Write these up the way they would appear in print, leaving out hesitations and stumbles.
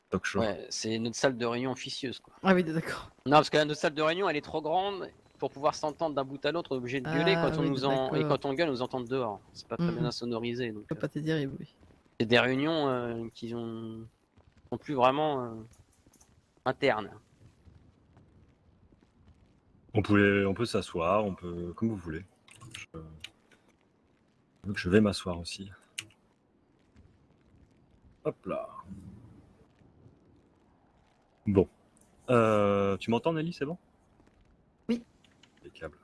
talk show. Ouais, c'est notre salle de réunion officieuse, quoi. Ah oui, d'accord. Non, parce que notre salle de réunion, elle est trop grande. Pour pouvoir s'entendre d'un bout à l'autre, on est obligé de gueuler. Ah Quand on oui, nous en... Et d'accord. quand on gueule, on nous entend dehors. C'est pas très bien Mhm. insonorisé. Je Donc, peux pas te dire, oui. c'est des réunions qui sont plus vraiment internes. On peut s'asseoir, on peut comme vous voulez. Je vais m'asseoir aussi. Hop là. Bon. Tu m'entends, Nelly, c'est bon? Oui. Impeccable.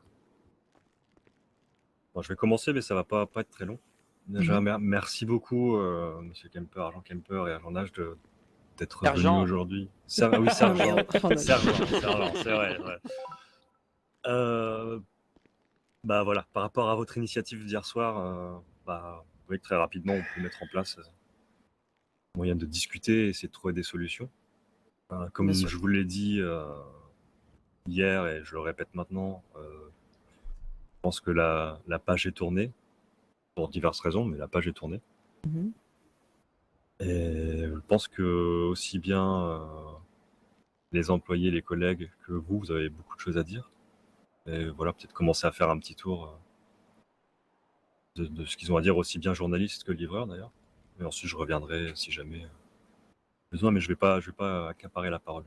Bon, je vais commencer, mais ça va pas être très long. Déjà, merci beaucoup, Monsieur Kemper, Agent Kemper et Agent Nage d'être venu aujourd'hui. Ah oui, Sergent. Sergent, c'est vrai. Ouais. Bah voilà, par rapport à votre initiative d'hier soir, vous voyez que très rapidement, on peut mettre en place un moyen de discuter et essayer de trouver des solutions. Comme je vous l'ai dit hier, et je le répète maintenant, je pense que la page est tournée, pour diverses raisons, mais la page est tournée. Et je pense que aussi bien les employés, les collègues que vous avez beaucoup de choses à dire. Et voilà, peut-être commencer à faire un petit tour de ce qu'ils ont à dire, aussi bien journalistes que livreurs d'ailleurs. Et ensuite, je reviendrai si jamais besoin, mais je vais pas accaparer la parole.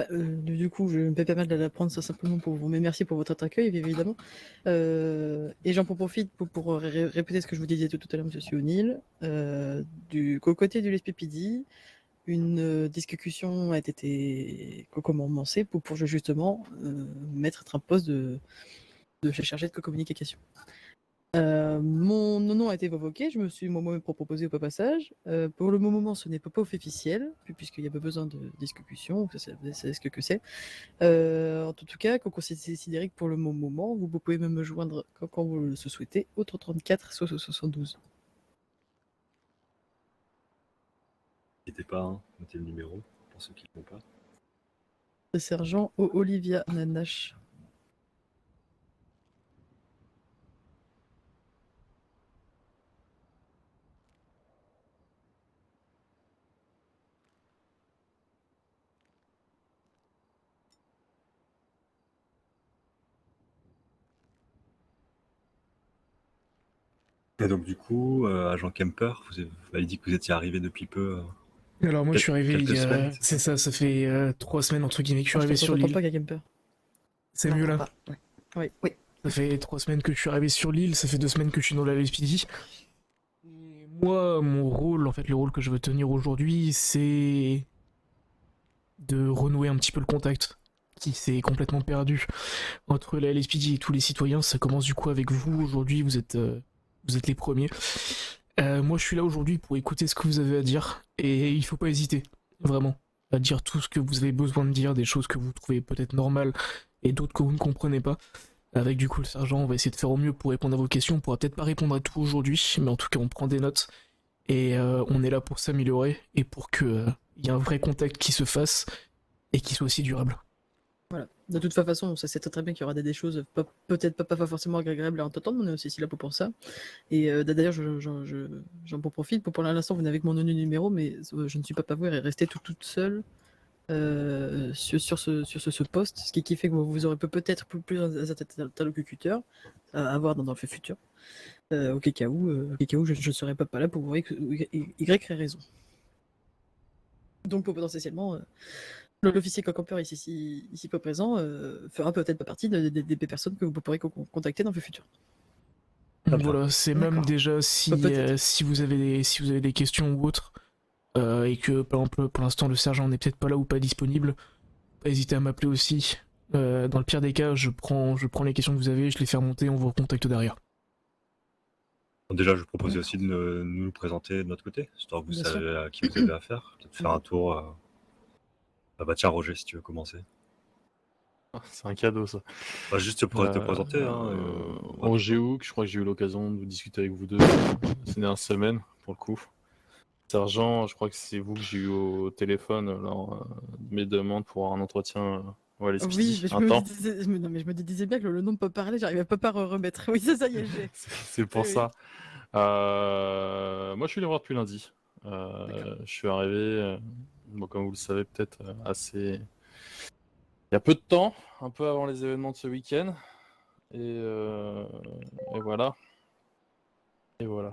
Du coup, je me permets de la prendre ça simplement pour vous remercier pour votre accueil, évidemment. Et j'en profite pour répéter ce que je vous disais tout à l'heure, monsieur O'Neill. Qu'au côté du LSPPD, une discussion a été commencée pour justement mettre un poste de chargé de communication. Mon nom a été évoqué, je me suis moi-même proposé au passage. Pour le moment, ce n'est pas officiel, puisqu'il n'y a pas besoin de discussion, c'est ce que c'est. En tout cas, qu'on considère que pour le moment, vous pouvez même me joindre quand vous le souhaitez, au 34 72. N'hésitez pas, hein, notez le numéro pour ceux qui ne l'ont pas. Le sergent Olivia Nanache. Et donc du coup, agent Kemper, vous avez dit que vous étiez arrivé depuis peu. Alors moi je suis arrivé il y a... C'est ça, ça fait 3 semaines entre guillemets que je suis arrivé sur l'île. Pas Kemper. C'est mieux là. Oui. Ça fait 3 semaines que je suis arrivé sur l'île, ça fait 2 semaines que je suis dans la LSPD. Et moi, mon rôle, en fait le rôle que je veux tenir aujourd'hui, c'est de renouer un petit peu le contact qui s'est complètement perdu entre la LSPD et tous les citoyens. Ça commence du coup avec vous aujourd'hui, vous êtes les premiers. Moi je suis là aujourd'hui pour écouter ce que vous avez à dire, et il faut pas hésiter, vraiment, à dire tout ce que vous avez besoin de dire, des choses que vous trouvez peut-être normales et d'autres que vous ne comprenez pas. Avec du coup le sergent, on va essayer de faire au mieux pour répondre à vos questions. On pourra peut-être pas répondre à tout aujourd'hui, mais en tout cas on prend des notes, et on est là pour s'améliorer et pour qu'il y ait un vrai contact qui se fasse et qui soit aussi durable. Voilà. De toute façon, on sait très bien qu'il y aura des choses peut-être pas forcément agréables à entendre, mais on est aussi là pour ça. Et d'ailleurs, j'en profite. Pour l'instant, vous n'avez que mon numéro, mais je ne suis pas vous et rester toute seule sur ce poste, ce qui fait que vous aurez peut-être plus d'interlocuteurs à avoir dans le futur. Au cas où je ne serai pas là pour vous Y raison. Donc, potentiellement... l'officier Camper ici pas présent fera peut-être pas partie des personnes que vous pourrez contacter dans le futur. Voilà, c'est même déjà si vous avez des questions ou autres, et que par exemple pour l'instant le sergent n'est peut-être pas là ou pas disponible, pas hésiter à m'appeler aussi. Dans le pire des cas, je prends les questions que vous avez, je les fais remonter, on vous recontacte derrière. Déjà, je proposais aussi de nous présenter de notre côté, histoire que vous savez à qui vous avez affaire. Peut-être faire un tour. Bah tiens, Roger, si tu veux commencer. C'est un cadeau ça. Bah, juste te présenter. Roger Hook, je crois que j'ai eu l'occasion de discuter avec vous deux ces dernières semaines, pour le coup. Sergent, je crois que c'est vous que j'ai eu au téléphone lors de mes demandes pour un entretien. Oui, mais je me disais bien que le nom ne peut pas parler, j'arrivais pas à remettre. Oui, ça y est, j'ai. C'est pour ça. Moi, je suis allé voir depuis lundi. Je suis arrivé bon, comme vous le savez peut-être, assez... Il y a peu de temps, un peu avant les événements de ce week-end. Et voilà. Et voilà.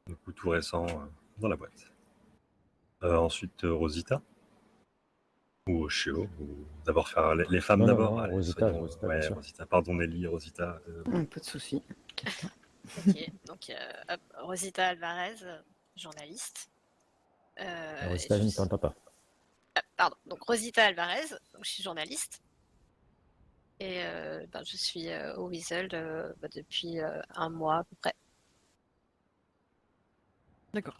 Du coup, tout récent dans la boîte. Ensuite, Rosita. Ou Shio. Ou d'abord faire les femmes Non, non, d'abord. non, Allez, Rosita, soyons- Rosita, ouais, bien sûr. Rosita. Pardon Nelly, Rosita. Pas de souci. Ok, donc hop, Rosita Alvarez, journaliste. Rosita, je ne t'entends pas. Pardon, donc Rosita Alvarez, donc, je suis journaliste. Et je suis au Weasel depuis un mois à peu près. D'accord.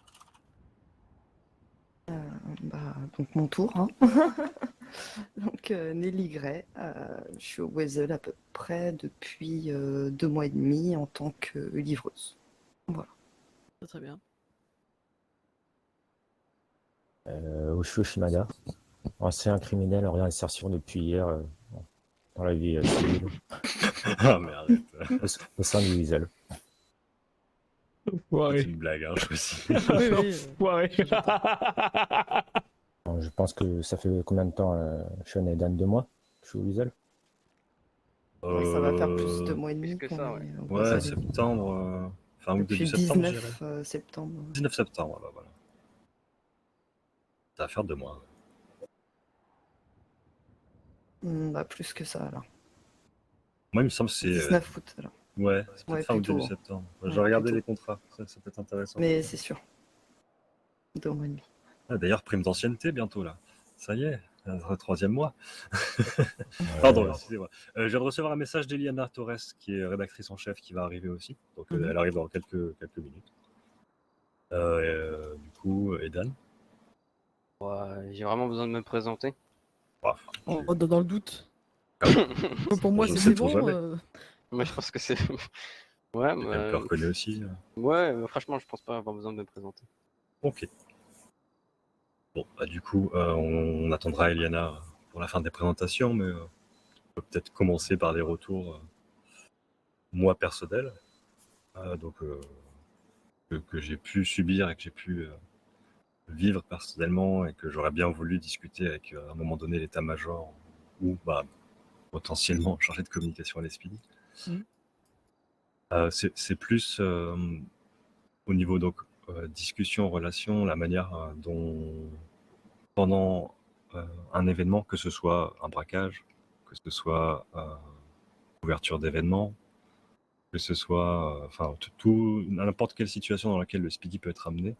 Donc mon tour. Hein. Donc Nelly Gray, je suis au Weasel à peu près depuis 2 mois et demi en tant que livreuse. Voilà. Très bien. Osho Shimada, ancien criminel en réinsertion depuis hier dans la vie civile Ah mais arrête. au sein du Weasel. C'est une blague, hein, je aussi. Oui, oui. Ouais. Bon, je pense que ça fait combien de temps, Sean et Dan, 2 mois que je suis au Weasel? Ouais, ça va faire plus de 2 mois et plus demi. que qu'on ça, est au Ouais, Weasel. septembre. Fin août, Depuis début le septembre, je dirais. 19 septembre. 19 septembre, bah voilà. Ça va faire 2 mois. Plus que ça alors. Moi, il me semble que c'est. 19 août alors. Ouais, c'est peut-être Ouais, fin août, plutôt, début hein. septembre. Ouais, J'ai regardé plutôt. les contrats, ça peut être intéressant. Mais c'est sûr. 2 mois et demi. Ah, d'ailleurs, prime d'ancienneté bientôt là. Ça y est, le 3e mois. Pardon, excusez-moi. Je viens de recevoir un message d'Eliana Torres, qui est rédactrice en chef, qui va arriver aussi. Donc elle arrive dans quelques minutes. Du coup, Edan. Ouais, j'ai vraiment besoin de me présenter. Dans le doute. Pour moi, Je c'est sais bon. toujours jamais. Moi, je pense que c'est. Ouais, Elle me reconnaît aussi. franchement, je pense pas avoir besoin de me présenter. Ok. Bon, bah, du coup, on attendra Eliana pour la fin des présentations, mais on peut peut-être commencer par des retours, moi personnels, que j'ai pu subir et que j'ai pu vivre personnellement et que j'aurais bien voulu discuter avec à un moment donné l'état-major ou potentiellement chargé de communication à l'ESPID. C'est plus au niveau donc discussion, relation, la manière dont pendant un événement, que ce soit un braquage, que ce soit ouverture d'événement, que ce soit n'importe quelle situation dans laquelle le speedy peut être amené,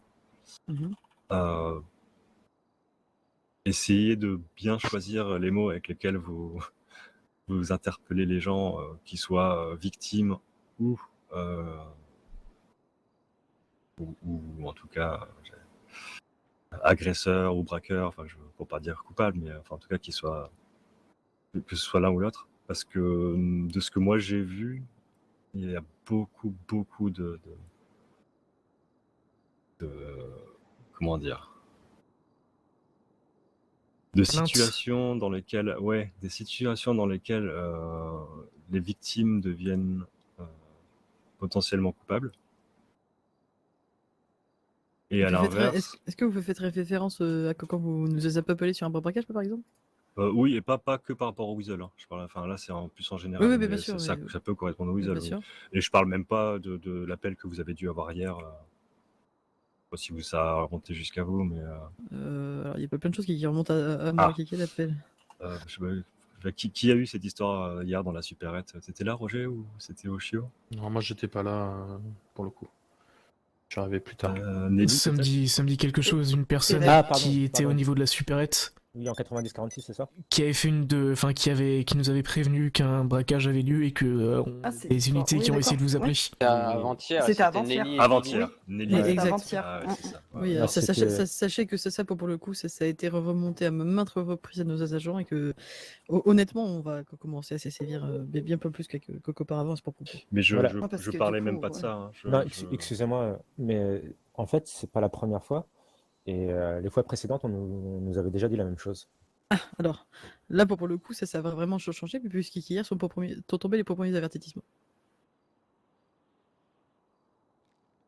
essayez de bien choisir les mots avec lesquels vous interpellez les gens, qui soient victimes ou en tout cas agresseurs ou braqueurs, pour pas dire coupable, mais en tout cas que ce soit l'un ou l'autre, parce que de ce que moi j'ai vu, il y a beaucoup de comment dire, de situations dans lesquelles les victimes deviennent potentiellement coupables. Et à l'inverse, est-ce que vous faites référence à quand vous nous avez appelé sur un braquage, par exemple? oui, et pas que par rapport au Weasel. Hein. Je parle, là, c'est en plus en général. Oui, mais bien sûr. ça peut correspondre au Weasel. Bien sûr. Et je parle même pas de l'appel que vous avez dû avoir hier. Si ça a remonté jusqu'à vous, mais. Alors, il y a pas plein de choses qui remontent à moi. Qui l'appelle? Qui a eu cette histoire hier dans la supérette? C'était là, Roger, ou c'était Oshio? Non, moi j'étais pas là pour le coup. Je suis arrivé plus tard. Nelly, Ça me dit quelque chose, une personne qui était au niveau de la supérette. Oui, en 90-46, c'est ça? Qui avait fait qui nous avait prévenu qu'un braquage avait lieu et que des unités qui ont essayé de vous appeler. Avant-hier. C'était avant-hier. Avant-hier. Oui. Nelly. Exact. C'est ça. Oui, Alors, sachez que c'est ça pour le coup, ça a été remonté à maintes reprises à nos agents et que honnêtement, on va commencer à s'assévir bien peu plus qu'auparavant, c'est pas propos. Mais je parce que parlais du même coup, pas de ça. Hein. Non, excusez-moi, mais en fait, c'est pas la première fois. Et les fois précédentes, on nous avait déjà dit la même chose. Alors, là, pour le coup, ça va vraiment changer, puisqu'hier sont tombés les premiers avertissements.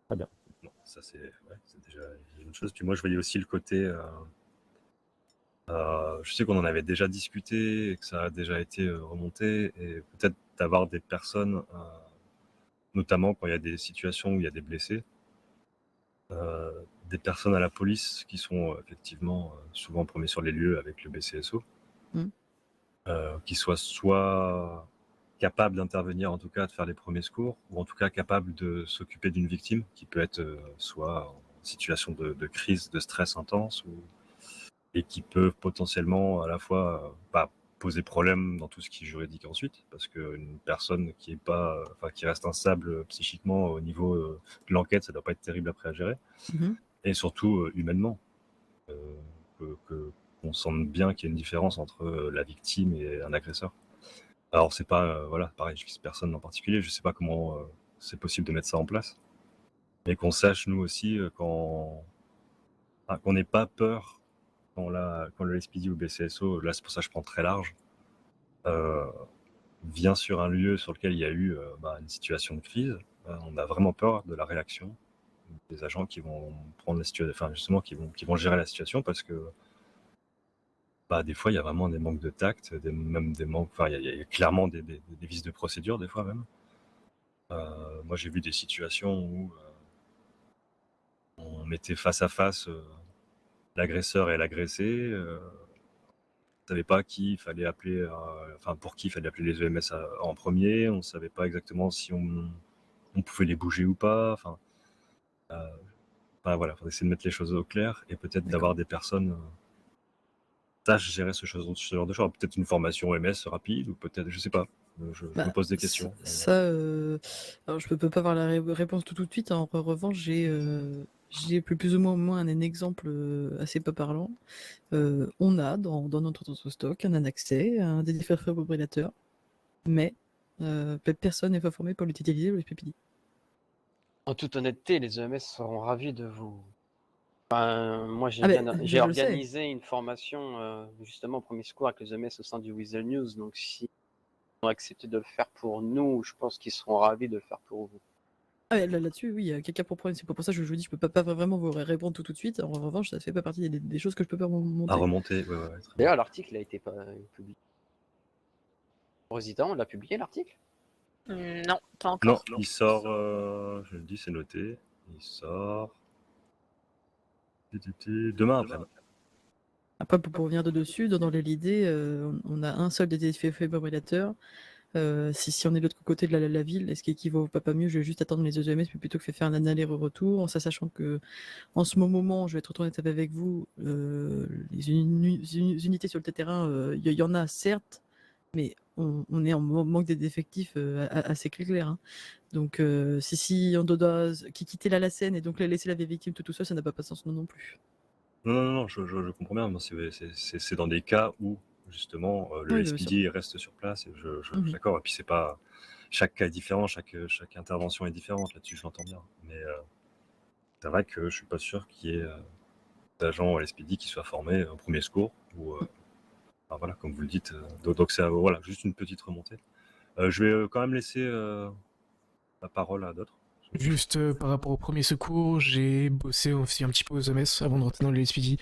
Très bien. ça c'est déjà une chose. Puis moi, je voyais aussi le côté. Je sais qu'on en avait déjà discuté et que ça a déjà été remonté, et peut-être d'avoir des personnes, notamment quand il y a des situations où il y a des blessés, des personnes à la police qui sont effectivement souvent premiers sur les lieux avec le BCSO, qui soient soit capables d'intervenir, en tout cas de faire les premiers secours, ou en tout cas capables de s'occuper d'une victime qui peut être soit en situation de crise, de stress intense, et qui peuvent potentiellement à la fois poser problème dans tout ce qui est juridique ensuite, parce qu'une personne qui est pas, qui reste instable psychiquement au niveau de l'enquête, ça doit pas être terrible après à gérer, et surtout humainement, qu'on sente bien qu'il y a une différence entre la victime et un agresseur. Alors c'est pas, pareil, je vise personne en particulier, je sais pas comment c'est possible de mettre ça en place, mais qu'on sache nous aussi qu'on n'ait pas peur quand le SPD ou BCSO, là c'est pour ça que je prends très large, vient sur un lieu sur lequel il y a eu une situation de crise, on a vraiment peur de la réaction des agents qui vont prendre la situation, justement qui vont gérer la situation, parce que des fois il y a vraiment des manques de tact, même des manques, il y a clairement des vices de procédure des fois même. Moi j'ai vu des situations où on mettait face à face l'agresseur et l'agressé, on ne savait pas qui il fallait appeler, pour qui il fallait appeler les EMS en premier, on ne savait pas exactement si on pouvait les bouger ou pas, voilà, il faut essayer de mettre les choses au clair, et peut-être d'avoir des personnes sachent gérer ce genre de choses, peut-être une formation EMS rapide, ou peut-être, je sais pas, je me pose des questions. Alors je peux pas avoir la réponse tout de suite, en revanche j'ai plus ou moins un exemple assez peu parlant. On a dans notre stock un accès à un défibrillateur, mais personne n'est pas formé pour l'utiliser ou le PPD. En toute honnêteté, les EMS seront ravis de vous. Moi, j'ai je le sais. organisé une formation justement au premier secours avec les EMS au sein du Weasel News, donc si ils ont accepté de le faire pour nous, je pense qu'ils seront ravis de le faire pour vous. Là-dessus, oui, il y a quelqu'un pour prendre. C'est pour ça que je vous dis, je peux pas vraiment vous répondre tout de suite. En revanche, ça fait pas partie des choses que je peux pas monter. À remonter, ouais. D'ailleurs, l'article a été publié. Rosita, on l'a publié l'article? Non, pas encore. Non, il sort, je le dis, c'est noté, il sort demain après. Après, pour revenir dessus, dans l'idée, on a un seul défibrillateur. Si on est de l'autre côté de la ville, est-ce qu'il équivaut pas mieux? Je vais juste attendre les EMS plutôt que faire un aller-retour, en sachant que en ce moment, je vais être honnête avec vous, les unités sur le terrain, il y en a certes, mais on est en manque d'effectifs assez clair. Hein. Donc si on doit quitter la scène et donc laisser la vieille victime tout seul, ça n'a pas de sens non plus. Non, je comprends bien. C'est dans des cas où justement le SPD reste sur place, et je suis d'accord. Et puis c'est pas, chaque cas est différent, chaque intervention est différente là-dessus, je l'entends bien. Mais c'est vrai que je suis pas sûr qu'il y ait d'agents à l'SPD qui soient formés au premier secours, ou voilà, comme vous le dites. Donc c'est juste une petite remontée. Je vais quand même laisser la parole à d'autres. Juste par rapport au premier secours, j'ai bossé aussi un petit peu aux EMS avant de rentrer dans les SPD,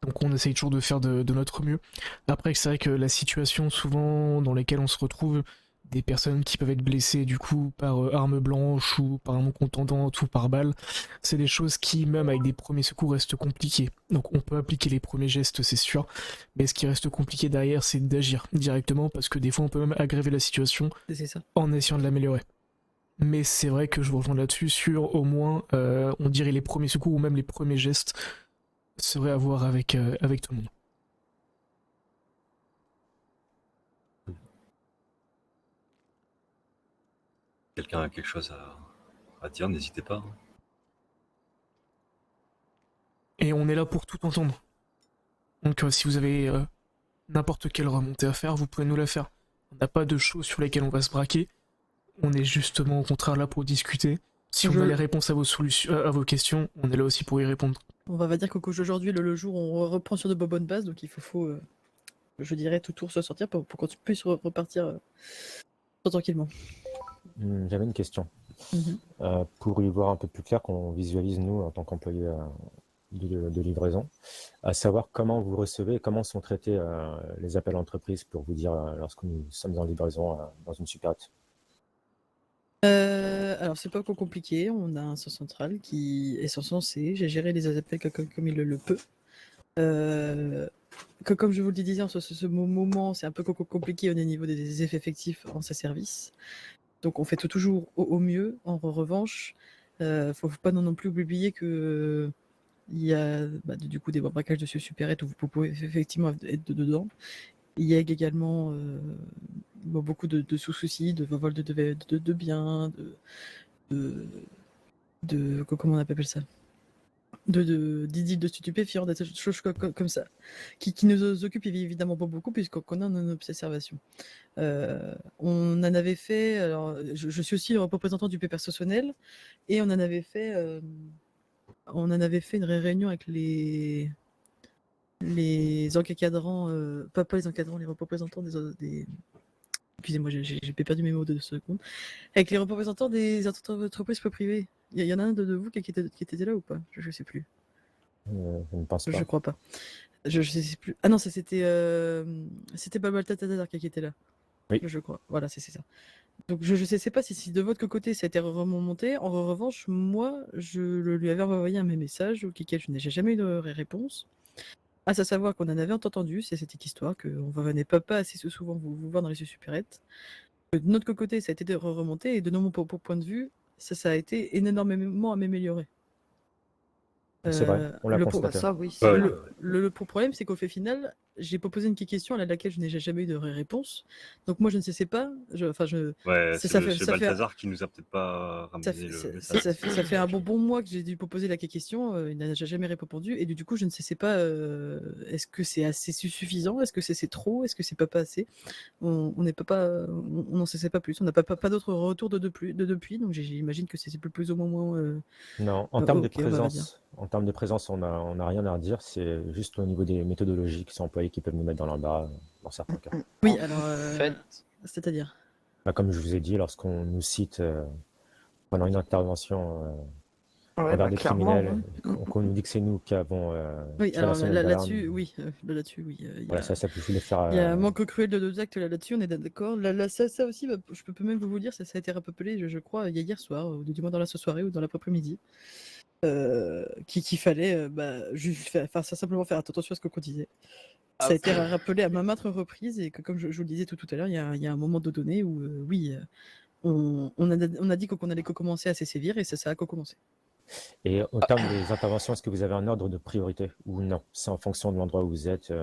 donc on essaye toujours de faire de notre mieux. Après, c'est vrai que la situation souvent dans laquelle on se retrouve, des personnes qui peuvent être blessées du coup par arme blanche ou par un non-contendant ou par balle, c'est des choses qui, même avec des premiers secours, restent compliquées. Donc on peut appliquer les premiers gestes, c'est sûr, mais ce qui reste compliqué derrière, c'est d'agir directement, parce que des fois on peut même aggraver la situation en essayant de l'améliorer. Mais c'est vrai que je vous rejoins là-dessus sur au moins, on dirait les premiers secours ou même les premiers gestes seraient à voir avec tout le monde. Quelqu'un a quelque chose à dire, n'hésitez pas. Et on est là pour tout entendre. Donc si vous avez n'importe quelle remontée à faire, vous pouvez nous la faire. On n'a pas de choses sur lesquelles on va se braquer. On est justement au contraire là pour discuter. Si on a les réponses à vos questions, on est là aussi pour y répondre. On va dire qu'aujourd'hui, le jour, on reprend sur de bonnes bases, donc il faut je dirais, tout tour se sortir pour qu'on puisse repartir tranquillement. J'avais une question. pour y voir un peu plus clair, qu'on visualise nous en tant qu'employés de livraison, à savoir comment vous recevez, comment sont traités les appels entreprises pour vous dire lorsque nous sommes en livraison dans une supérette. Alors c'est pas trop compliqué, on a un centre central qui est censé gérer les appels comme il le peut. Comme je vous le disais, en ce moment, c'est un peu compliqué au niveau des effets effectifs en ces services. Donc on fait toujours au mieux. En revanche, faut pas non plus oublier que il y a du coup des braquages de ce supérette où vous pouvez effectivement être dedans. Il y a également beaucoup de soucis, de vol de biens, comment on appelle ça, de stupéfiants, des choses comme ça, qui nous occupent évidemment pas beaucoup puisqu'on a nos observations. On en avait fait, alors je suis aussi le représentant du personnel et on en avait fait une réunion avec les encadrants, pas les encadrants, les représentants des excusez-moi, j'ai perdu mes mots de 2 secondes. Avec les représentants des entreprises privées. Il y en a un de vous qui était là ou pas? Je sais plus. Je ne pense pas. Je crois pas. Je sais plus. Ah non, c'était Balbaltatadar qui était là. Oui. Je crois. Voilà, c'est ça. Donc je sais pas si de votre côté ça a été remonté. En revanche, moi, je lui avais envoyé un message auquel je n'ai jamais eu de réponse. À savoir qu'on en avait entendu, c'est cette histoire, qu'on ne venait pas assez souvent vous voir dans les supérettes. De notre côté, ça a été remonté, et de mon point de vue, ça a été énormément amélioré. C'est vrai, on l'a constaté. Ça, oui, Ouais. Le problème, c'est qu'au fait final, j'ai posé une question à laquelle je n'ai jamais eu de réponse. Donc moi, je ne sais pas. Ouais, c'est ça monsieur fait- Balthazar qui nous a peut-être pas ramené le message. ça fait un bon mois que j'ai dû poser la question, il n'a jamais répondu, et du coup je ne sais pas, est-ce que c'est assez suffisant, est-ce que c'est trop, est-ce que c'est pas assez. On n'en sait pas plus, on n'a pas d'autres retours depuis, donc j'imagine que c'est plus ou moins Non, en termes de ok, on va dire. présence, on n'a rien à redire. C'est juste au niveau des méthodologies qui sont employées qui peuvent nous mettre dans l'embarras dans certains cas. Oui, En alors, fait, c'est-à-dire Comme je vous ai dit, lorsqu'on nous cite pendant une intervention envers des clairement, criminels, qu'on nous dit que c'est nous qui avons oui, tiré la alors sonnette d'alarme. là-dessus, oui, Voilà, ça peut les faire. il y a un manque cruel de 2 actes là-dessus, on est d'accord. Ça aussi, je peux même vous dire, ça a été rappelé, je crois, hier soir, ou du moins dans la soirée ou dans l'après-midi, qu'il fallait juste simplement faire attention à ce qu'on disait. Ça a été rappelé à maintes reprises, et que, comme je vous le disais tout à l'heure, il y a un moment donné où, on a dit qu'on allait commencer à se sévir, et ça a commencé. Et au terme des interventions, est-ce que vous avez un ordre de priorité ou non? C'est en fonction de l'endroit où vous êtes.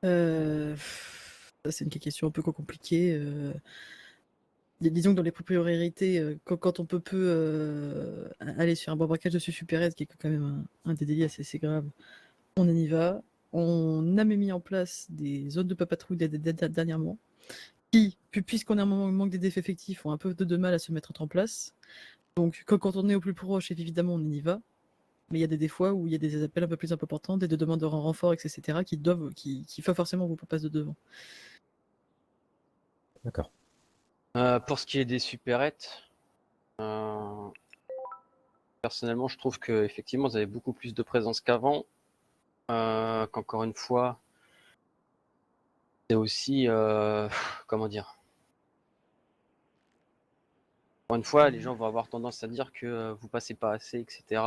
Ça, c'est une question un peu compliquée. Disons que dans les priorités, quand on peut aller sur un braquage de ce supérette, qui est quand même un des délits assez grave, on y va. On a même mis en place des zones de patrouille dernièrement, qui, puisqu'on a un manque d'effectifs effectifs, ont un peu de mal à se mettre en place. Donc quand on est au plus proche, évidemment, on y va. Mais il y a des fois où il y a des appels un peu plus importants, des demandes de renfort, etc., qui faut forcément vous passer de devant. D'accord. pour ce qui est des supérettes, personnellement, je trouve que effectivement, vous avez beaucoup plus de présence qu'avant. Qu'encore une fois, c'est aussi comment dire. Encore une fois, les gens vont avoir tendance à dire que vous passez pas assez, etc.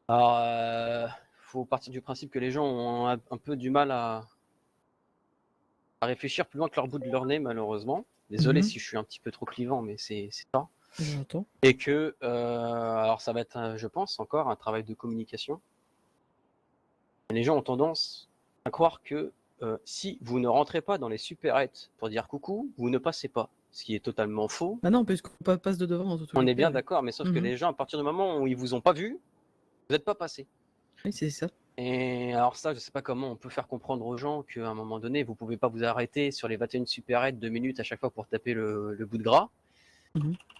Alors, faut partir du principe que les gens ont un peu du mal à réfléchir plus loin que leur bout de leur nez, malheureusement. Désolé si je suis un petit peu trop clivant, mais c'est ça. J'entends. Et que, alors ça va être, je pense, encore un travail de communication. Les gens ont tendance à croire que si vous ne rentrez pas dans les supérettes pour dire coucou, vous ne passez pas. Ce qui est totalement faux. Ah non, puisqu'on passe de devant. On est bien d'accord, mais sauf que les gens, à partir du moment où ils vous ont pas vu, vous n'êtes pas passé. Oui, c'est ça. Et alors ça, je sais pas comment on peut faire comprendre aux gens qu'à un moment donné, vous pouvez pas vous arrêter sur les 21 supérettes 2 minutes à chaque fois pour taper le bout de gras.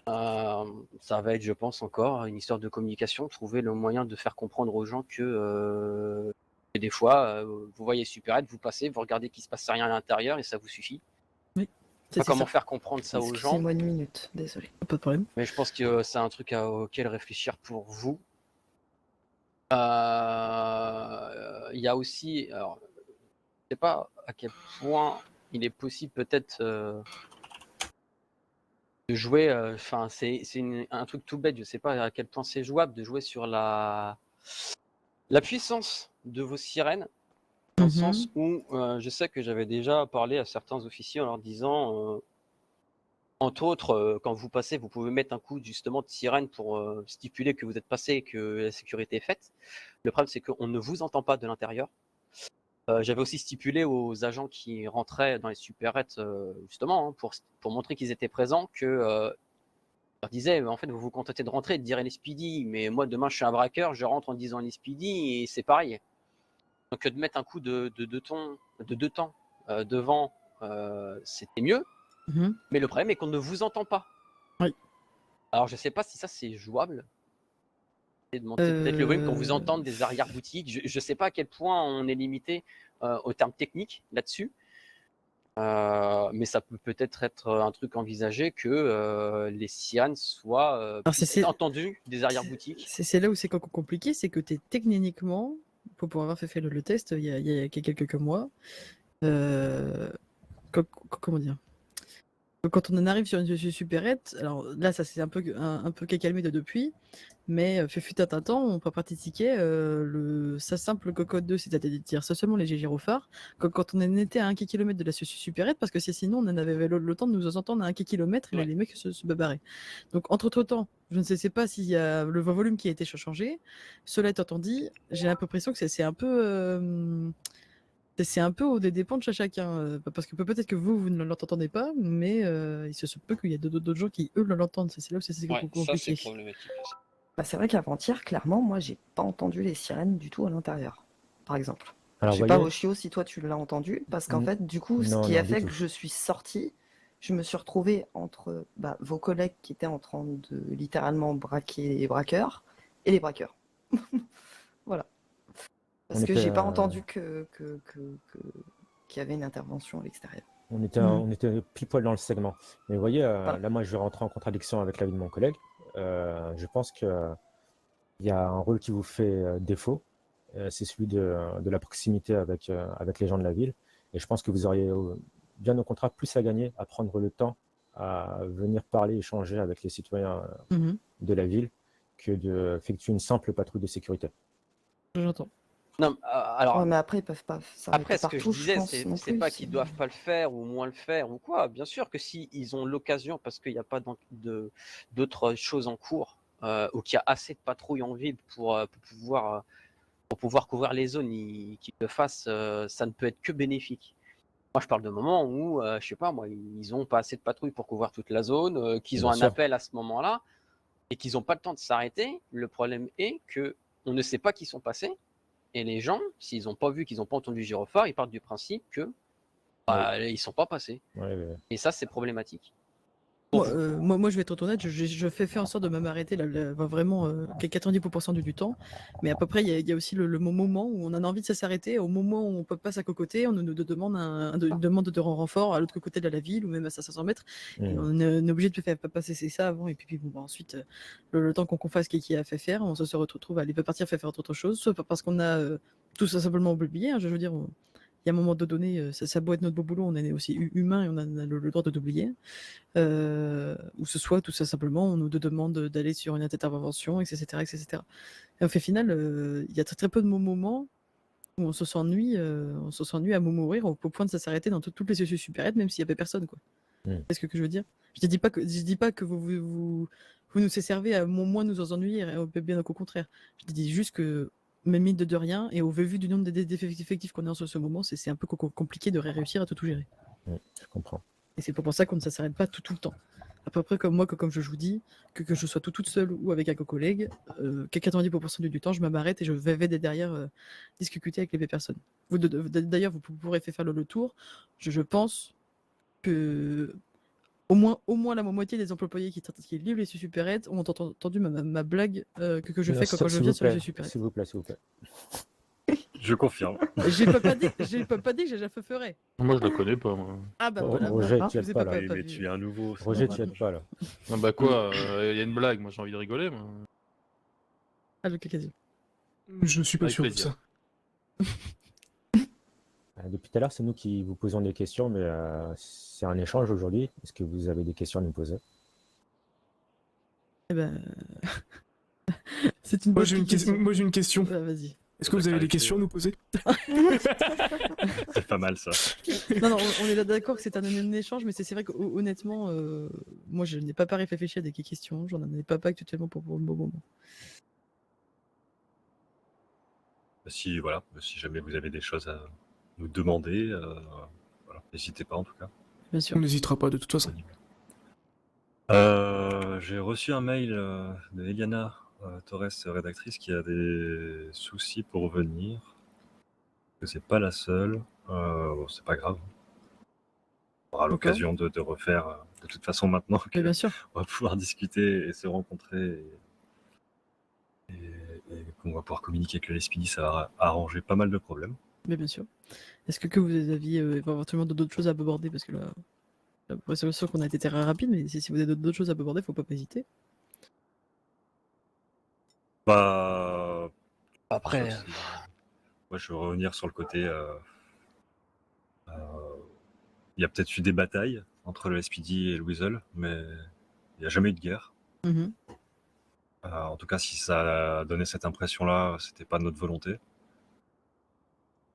Ça va être, je pense, encore une histoire de communication, trouver le moyen de faire comprendre aux gens que des fois, vous voyez supérette, vous passez, vous regardez qu'il se passe rien à l'intérieur et ça vous suffit. Oui. C'est Pas comment ça. faire comprendre ça aux gens, Excusez-moi une minute, désolé. Pas de problème. mais je pense que c'est un truc auquel réfléchir pour vous. Il y a aussi, alors, je sais pas à quel point il est possible peut-être de jouer, enfin c'est un truc tout bête, je sais pas à quel point c'est jouable de jouer sur la puissance de vos sirènes, dans le sens où je sais que j'avais déjà parlé à certains officiers en leur disant, entre autres, quand vous passez, vous pouvez mettre un coup justement de sirène pour stipuler que vous êtes passé et que la sécurité est faite. Le problème, c'est qu'on ne vous entend pas de l'intérieur. J'avais aussi stipulé aux agents qui rentraient dans les supérettes, justement, hein, pour montrer qu'ils étaient présents, que leur disais, en fait, vous vous contentez de rentrer et de dire LSPD, mais moi, demain, je suis un braqueur, je rentre en disant LSPD et c'est pareil. Donc, de mettre un coup de deux temps devant, c'était mieux. Mais le problème est qu'on ne vous entend pas. Oui. Alors, je sais pas si ça, c'est jouable. Et de monter peut-être le volume quand vous entendez des arrière-boutiques. Je sais pas à quel point on est limité au terme technique là-dessus. Mais ça peut peut-être être un truc envisagé que les sirènes soient entendues des arrière-boutiques. C'est là où c'est compliqué, c'est que techniquement, pour avoir fait le test il y a quelques mois, comment dire, quand on en arrive sur une supérette, alors là ça s'est un peu calmé depuis, mais fut un temps on peut pratiquer sa simple cocotte 2, c'est-à-dire seulement les gyrophares, quand on en était à 1 km de la supérette, parce que sinon on en avait le temps de nous entendre à 1 km et les mecs se babaraient. Donc entre-temps, je ne sais pas s'il y a le volume qui a été changé. Cela étant dit, j'ai l'impression que c'est un peu... c'est un peu aux dépens de chacun, parce que peut-être que vous ne l'entendez pas, mais il se peut qu'il y ait d'autres gens qui, eux, l'entendent. C'est là où c'est compliqué. Ça, c'est problématique. Bah, c'est vrai qu'avant-hier, clairement, moi, j'ai pas entendu les sirènes du tout à l'intérieur, par exemple. Alors, Je sais voyez- pas, Roshio, si toi tu l'as entendu, parce qu'en N- fait, du coup, ce non, qui a non, du fait tout. que je suis sortie, je me suis retrouvée entre vos collègues qui étaient en train de littéralement braquer les braqueurs et les braqueurs. Voilà. Parce On que était, j'ai pas entendu qu'il y avait une intervention à l'extérieur. On était pile poil dans le segment. Mais vous voyez, là, moi, je vais rentrer en contradiction avec l'avis de mon collègue. Je pense qu'il y a un rôle qui vous fait défaut. C'est celui de la proximité avec les gens de la ville. Et je pense que vous auriez bien au contraire plus à gagner à prendre le temps à venir parler, échanger avec les citoyens de la ville que d'effectuer une simple patrouille de sécurité. J'entends. Non, alors, Ouais, mais après, ils peuvent pas s'arrêter après, ce que je partout, je disais, pense, non c'est plus, pas qu'ils doivent pas le faire ou moins le faire ou quoi. Bien sûr que si ils ont l'occasion, parce qu'il n'y a pas d'autres choses en cours, ou qu'il y a assez de patrouilles en ville pour pouvoir couvrir les zones qu'ils le fassent, ça ne peut être que bénéfique. Moi, je parle de moments où, je sais pas, moi, ils ont pas assez de patrouilles pour couvrir toute la zone, qu'ils ont Bien un sûr. appel à ce moment-là et qu'ils n'ont pas le temps de s'arrêter. Le problème est que on ne sait pas qui sont passés. Et les gens, s'ils n'ont pas vu, qu'ils n'ont pas entendu gyrophare, ils partent du principe que ils sont pas passés. Ouais. Et ça, c'est problématique. Moi, je vais être honnête, je fais en sorte de m'arrêter vraiment 90% du temps. Mais à peu près, il y a aussi le moment où on a envie de s'arrêter, au moment où on peut pas s'accoter, on nous demande une demande de renfort à l'autre côté de la ville ou même à 500 mètres. Et on est obligé de faire passer ça avant. Et puis ensuite, le temps qu'on fasse ce qu'il a fait faire, on se retrouve à aller partir faire autre chose, soit parce qu'on a tout ça simplement oublié. Hein, je veux dire. Il y a un moment donné, ça doit être notre beau boulot, on est aussi humain et on a le droit de l'oublier. Ou ce soit tout ça simplement, on nous demande d'aller sur une intervention, etc. Et au fait final, il y a très peu de moments où on s'ennuie à mourir au point de s'arrêter dans toutes les sociétés supérieures, même s'il n'y avait personne. C'est ce que je veux dire. Je ne dis pas que vous nous servez à moins nous ennuyer, bien au contraire. Je dis juste que même mine de rien, et au vu du nombre d'effectifs qu'on a en ce moment, c'est un peu compliqué de réussir à tout gérer. Je comprends. Et c'est pour ça qu'on ne s'arrête pas tout le temps. À peu près comme moi, comme je vous dis, que je sois toute seule ou avec un collègue, 90% du temps, je m'arrête et je vais derrière discuter avec les personnes. D'ailleurs, vous pourrez faire le tour. Je pense que au moins la moitié des employés qui livrent les supérettes ont entendu ma blague que je fais quand je viens sur les supérettes. S'il vous plaît. Je confirme. J'ai pas dit que j'ai déjà ferait. Moi, je le connais pas, moi. Ah bah Oh, voilà. Roger, bah, tu je vous ai aides pas, pas, là. pas Mais vu. tu es un nouveau. c'est Roger, tu normal. aides pas là. Ah bah quoi, il y a une blague, moi j'ai envie de rigoler, moi. Ah, l'occasion. Je suis pas Avec sûr plaisir. de ça. Depuis tout à l'heure, c'est nous qui vous posons des questions, mais c'est un échange aujourd'hui. Est-ce que vous avez des questions à nous poser? Eh ben... C'est une Moi bonne j'ai une, question. moi, j'ai une question. Ah, vas-y. Est-ce que vous avez des clarifier, questions à nous poser? C'est pas mal ça. Non, on est là d'accord que c'est un échange, mais c'est vrai qu'honnêtement, moi je n'ai pas réfléchi à des questions, j'en ai pas actuellement pour le moment. Si voilà, si jamais vous avez des choses à nous demander, voilà, n'hésitez pas en tout cas. Bien sûr. On n'hésitera pas de toute façon. J'ai reçu un mail de Eliana Torres, rédactrice, qui a des soucis pour venir. Que c'est pas la seule. Bon, c'est pas grave. On aura l'occasion de refaire de toute façon maintenant Mais bien sûr. on va pouvoir discuter et se rencontrer et qu'on va pouvoir communiquer avec le LSPD, ça va arranger pas mal de problèmes. Mais bien sûr. Est-ce que vous aviez éventuellement d'autres choses à aborder? Parce que là, c'est sûr qu'on a été très rapide, mais si vous avez d'autres choses à aborder, faut pas hésiter. Bah, Après, moi, je veux revenir sur le côté. Il y a peut-être eu des batailles entre le SPD et le Weasel, mais il n'y a jamais eu de guerre. Mhm. En tout cas, si ça a donné cette impression-là, c'était pas notre volonté.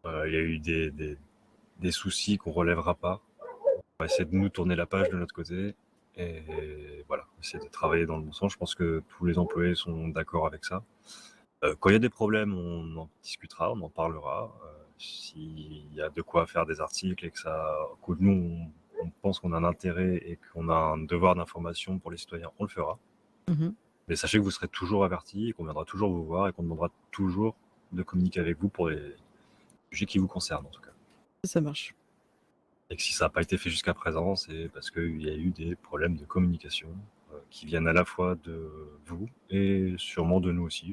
Il y a eu des soucis qu'on relèvera pas. On va essayer de nous tourner la page de notre côté et voilà, essayer de travailler dans le bon sens. Je pense que tous les employés sont d'accord avec ça. Quand il y a des problèmes, on en discutera, on en parlera. S'il y a de quoi faire des articles et que nous, on pense qu'on a un intérêt et qu'on a un devoir d'information pour les citoyens, on le fera. Mhm. Mais sachez que vous serez toujours avertis et qu'on viendra toujours vous voir et qu'on demandera toujours de communiquer avec vous pour les sujets qui vous concernent en tout cas. Ça marche. Et que si ça n'a pas été fait jusqu'à présent, c'est parce qu'il y a eu des problèmes de communication qui viennent à la fois de vous et sûrement de nous aussi.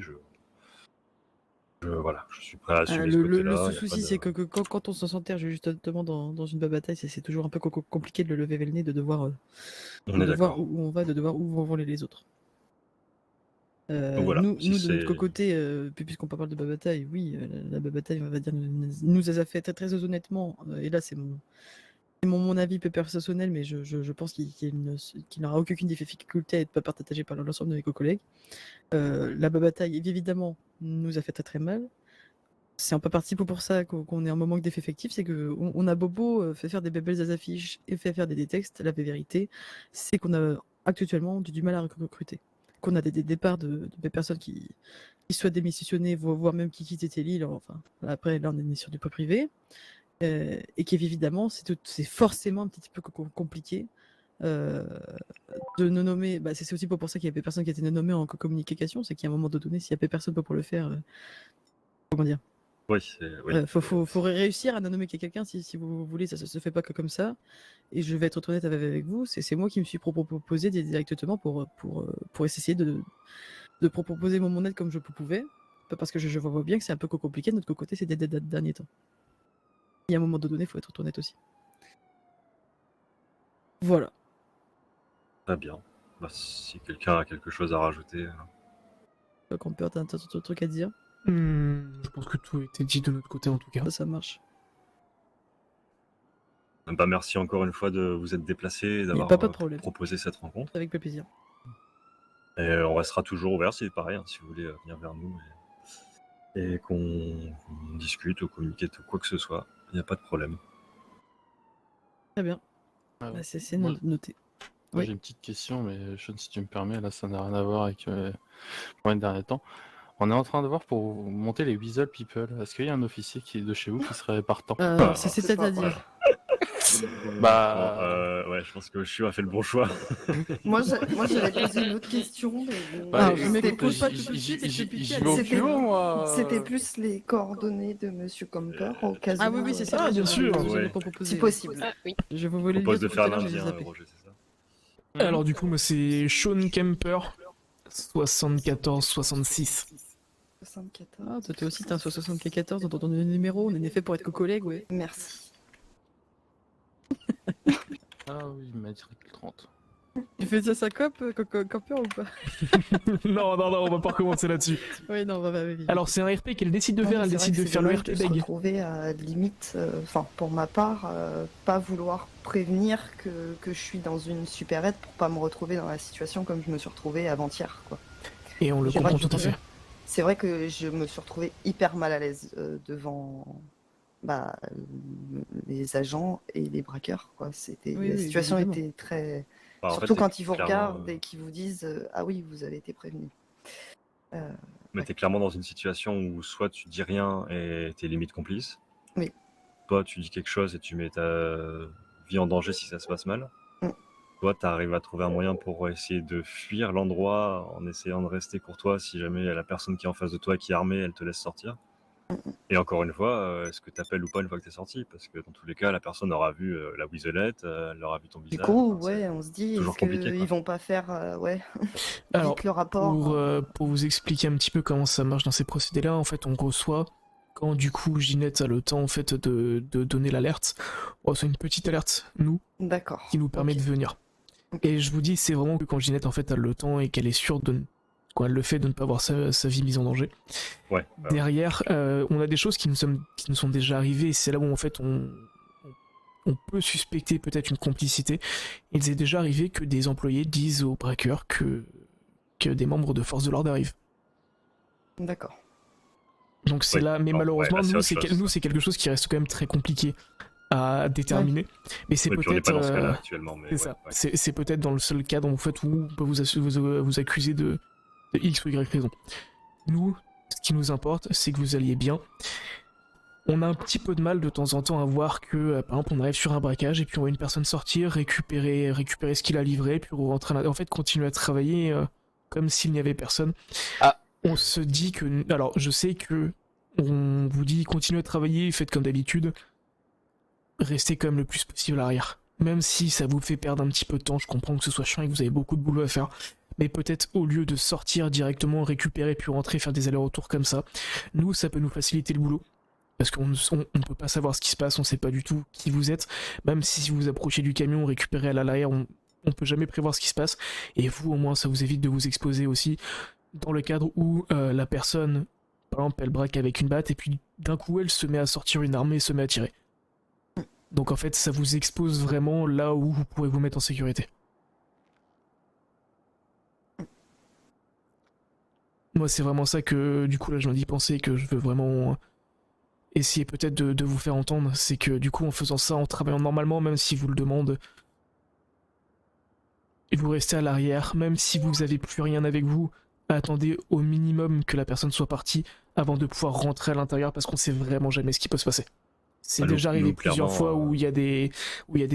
Voilà, je suis prêt à assumer ce côté-là. Le y a souci, pas de- c'est que quand on se s'enterre justement dans une bataille, c'est toujours un peu compliqué de le lever le nez, de devoir, On est de voir d'accord. où on va, de devoir où vont les autres. Donc voilà, nous, si de notre c'est- côté, puisqu'on parle de bataille, oui, la bataille, on va dire, nous a fait très honnêtement, et là c'est mon avis peu personnel, mais je pense qu'il n'aura aucune difficulté à être partagé par l'ensemble de mes collègues. La bataille, évidemment, nous a fait très mal. C'est un peu parti pour ça qu'on est en manque d'effets effectifs, c'est qu'on a Bobo fait faire des belles affiches et fait faire des textes. La vérité, c'est qu'on a actuellement du mal à recruter. Qu'on a des départs de personnes qui souhaitent démissionner, voire même qui quittent l'île. Enfin, après, là, on est sur du peu privé. Et qu'évidemment, c'est forcément un petit peu compliqué de nous nommer. Bah, c'est aussi pour ça qu'il y avait personne qui a été nommé en communication, c'est qu'à un moment donné, s'il n'y avait personne pour le faire, comment dire, Oui, faut réussir à nommer quelqu'un si vous voulez, ça se fait pas que comme ça. Et je vais être honnête avec vous, c'est moi qui me suis proposé directement pour essayer de proposer mon aide comme je pouvais, parce que je vois bien que c'est un peu compliqué de notre côté ces derniers temps. Et à un moment donné, il faut être honnête aussi. Voilà. très bien. Bah, si quelqu'un a quelque chose à rajouter. Compère, t'as un truc à dire? Je pense que tout a été dit de notre côté en tout cas. Ça marche. Bah, merci encore une fois de vous être déplacé et d'avoir pas de problème. proposé cette rencontre. Avec plaisir. Et on restera toujours ouvert, c'est pareil, si vous voulez venir vers nous et qu'on discute ou communique ou quoi que ce soit, il n'y a pas de problème. Très bien. Ah ouais. C'est Moi, noté. Moi, Oui. j'ai une petite question, mais Sean, si tu me permets, là, ça n'a rien à voir avec moi les derniers temps. On est en train de voir pour monter les Weasel People. Est-ce qu'il y a un officier qui est de chez vous qui serait partant? C'est-à-dire. Bah, Ouais, je pense que Chiu a fait le bon choix. Moi, j'avais posé une autre question, mais bon, bah, Ah, mais c'était pose pas plus- tout de suite et je te pique. j'y vais au C'était- culot, moi. c'était plus les coordonnées de Monsieur Comper au cas où. Ah oui, c'est ça. Ah, bien sûr. Ouais. Si possible. Ah, oui. Je vous Je voulais propose de tout faire à l'heure, lundi, j'ai zappé. Roger, c'est ça? Alors du coup, moi c'est Sean Kemper, 74-66. 74. Ah, toi aussi, t'es un 74 dans ton numéro. On est fait pour être collègues, ouais. Merci. Ah oui, il m'a dit le 30. Tu fais ça sa cop, campeur ou pas? Non, on va pas recommencer là-dessus. Oui, non, va. Alors, c'est un RP qu'elle décide de Non, faire, mais elle c'est vrai décide que de c'est faire le dommage RP de se beg. retrouver à limite, enfin pour ma part, pas vouloir prévenir que je suis dans une supérette pour pas me retrouver dans la situation comme je me suis retrouvée avant-hier, quoi. Et on le C'est comprend vrai que tout à fait. C'est vrai que je me suis retrouvée hyper mal à l'aise devant bah, les agents et les braqueurs, quoi. Oui, la situation évidemment. était très... Bah, en Surtout fait, quand ils vous clairement, regardent et qu'ils vous disent ah oui, vous avez été prévenu. mais t'es clairement dans une situation où soit tu dis rien et t'es limite complice. Oui. Toi, tu dis quelque chose et tu mets ta vie en danger si ça se passe mal. Mm. Toi, tu arrives à trouver un moyen pour essayer de fuir l'endroit en essayant de rester courtois si jamais la personne qui est en face de toi qui est armée, elle te laisse sortir. Et encore une fois, est-ce que tu appelles ou pas une fois que tu es sorti? Parce que dans tous les cas, la personne aura vu la wiselette, elle aura vu ton Du visage. coup, Enfin, ouais, on se dit, toujours est-ce compliqué, quoi. qu'ils vont pas faire ouais, Alors, vite le rapport pour vous expliquer un petit peu comment ça marche dans ces procédés-là, en fait, on reçoit, quand du coup Ginette a le temps en fait de donner l'alerte, on reçoit une petite alerte, nous, D'accord. qui nous permet Ok. de venir. Ok. Et je vous dis, c'est vraiment que quand Ginette en fait a le temps et qu'elle est sûre quand elle le fait de ne pas avoir sa vie mise en danger. Ouais. Derrière, on a des choses qui nous sont déjà arrivées, et c'est là où en fait on peut suspecter peut-être une complicité. Il est déjà arrivé que des employés disent aux braqueurs que des membres de force de l'ordre arrivent. D'accord. Donc c'est Oui. là, mais Bon, malheureusement, ouais, là, c'est nous, autre chose, ça. c'est quelque chose qui reste quand même très compliqué à déterminer. Mais c'est Oui, puis on n'est peut-être. pas dans ce cas-là actuellement. Mais C'est ouais, ça. ouais. C'est peut-être dans le seul cas où, en fait, où on peut vous accuser de X ou Y raison. Nous, ce qui nous importe, c'est que vous alliez bien. On a un petit peu de mal de temps en temps à voir que, par exemple, on arrive sur un braquage et puis on voit une personne sortir, récupérer ce qu'il a livré, puis rentrer, en fait, continuer à travailler comme s'il n'y avait personne. Ah. On se dit que, alors, je sais que on vous dit continuez à travailler, faites comme d'habitude, restez quand même le plus possible à l'arrière. Même si ça vous fait perdre un petit peu de temps, je comprends que ce soit chiant et que vous avez beaucoup de boulot à faire. Mais peut-être au lieu de sortir directement, récupérer puis rentrer, faire des allers-retours comme ça, nous, ça peut nous faciliter le boulot. Parce qu'on ne peut pas savoir ce qui se passe, on sait pas du tout qui vous êtes. Même si vous approchez du camion, récupérez à l'arrière, on peut jamais prévoir ce qui se passe. Et vous, au moins, ça vous évite de vous exposer aussi dans le cadre où la personne, par exemple, elle braque avec une batte et puis d'un coup, elle se met à sortir une arme et se met à tirer. Donc en fait, ça vous expose vraiment là où vous pourrez vous mettre en sécurité. Moi, c'est vraiment ça que, du coup, là, je viens d'y penser, que je veux vraiment essayer peut-être de vous faire entendre. C'est que, du coup, en faisant ça, en travaillant normalement, même si vous le demandez, et vous restez à l'arrière, même si vous avez plus rien avec vous, attendez au minimum que la personne soit partie avant de pouvoir rentrer à l'intérieur, parce qu'on sait vraiment jamais ce qui peut se passer. C'est Ah, déjà nous, arrivé plusieurs clairement, fois où il y a des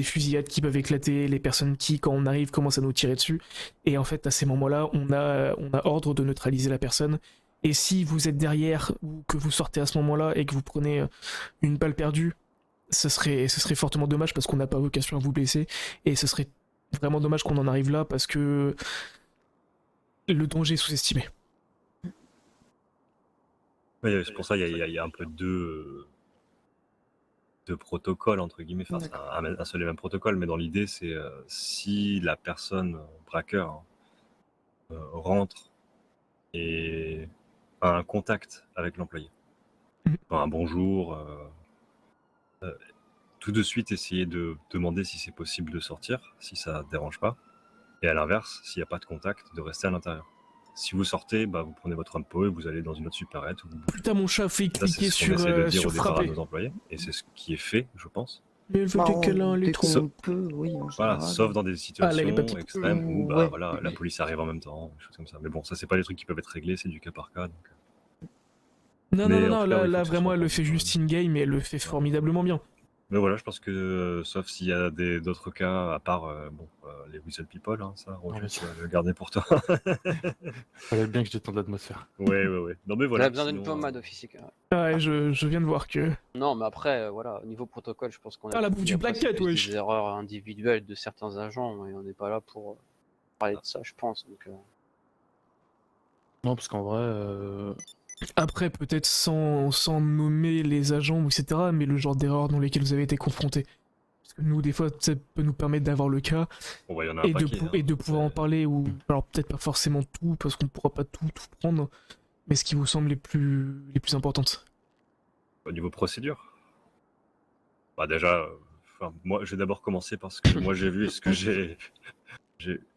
fusillades qui peuvent éclater, les personnes qui, quand on arrive, commencent à nous tirer dessus. Et en fait, à ces moments-là, on a ordre de neutraliser la personne. Et si vous êtes derrière ou que vous sortez à ce moment-là et que vous prenez une balle perdue, ce serait fortement dommage parce qu'on n'a pas vocation à vous blesser. Et ce serait vraiment dommage qu'on en arrive là parce que le danger est sous-estimé. Ouais, c'est pour ça qu'il y a un peu deux protocoles, entre guillemets. Enfin, c'est un seul et même protocole, mais dans l'idée, c'est si la personne, braqueur, rentre et a un contact avec l'employé, un bonjour, tout de suite essayer de demander si c'est possible de sortir, si ça ne dérange pas. Et à l'inverse, s'il n'y a pas de contact, de rester à l'intérieur. Si vous sortez, vous prenez votre impôt et vous allez dans une autre supérette. Putain, mon chat fait Ça, c'est cliquer ce qu'on essaie de dire sur au départ à frapper. nos employés, et c'est ce qui est fait, je pense. Mais elle veut des câlins, elle est dès trop. qu'on peut, oui, en Voilà, général. sauf dans des Ah, là, situations elle est pas extrêmes où Ouais. voilà, la police arrive en même temps, des choses comme ça. Mais bon, ça, c'est pas des trucs qui peuvent être réglés, c'est du cas par cas. Donc... Non, Mais non, en tout cas, oui, là faut que ce vraiment, soit elle le entendu, fait quand juste in-game et elle le fait formidablement bien. Mais voilà, je pense que, sauf s'il y a d'autres cas, à part les Whistle People, hein, ça, Roger, mais tu vas le garder pour toi. Fallait bien que je détende l'atmosphère. Ouais. Non, mais On voilà. a besoin d'une sinon, pommade officielle. Ouais, je viens de voir que. Non, mais après, voilà, au niveau protocole, je pense qu'on a. Ah, la bouffe compris. du Après, Black c'est Cat, plus wesh. des erreurs individuelles de certains agents et on n'est pas là pour parler de ça, je pense. Donc, Non, parce qu'en vrai, Après, peut-être sans nommer les agents, etc., mais le genre d'erreurs dans lesquelles vous avez été confrontés. Parce que nous, des fois, ça peut nous permettre d'avoir le cas Bon, bah, il y en a un paquet. et de pouvoir en parler, ou alors peut-être pas forcément tout, parce qu'on pourra pas tout prendre, mais ce qui vous semble les plus importantes. Au niveau procédure, bah déjà, moi, je vais d'abord commencer par ce que moi j'ai vu et ce que j'ai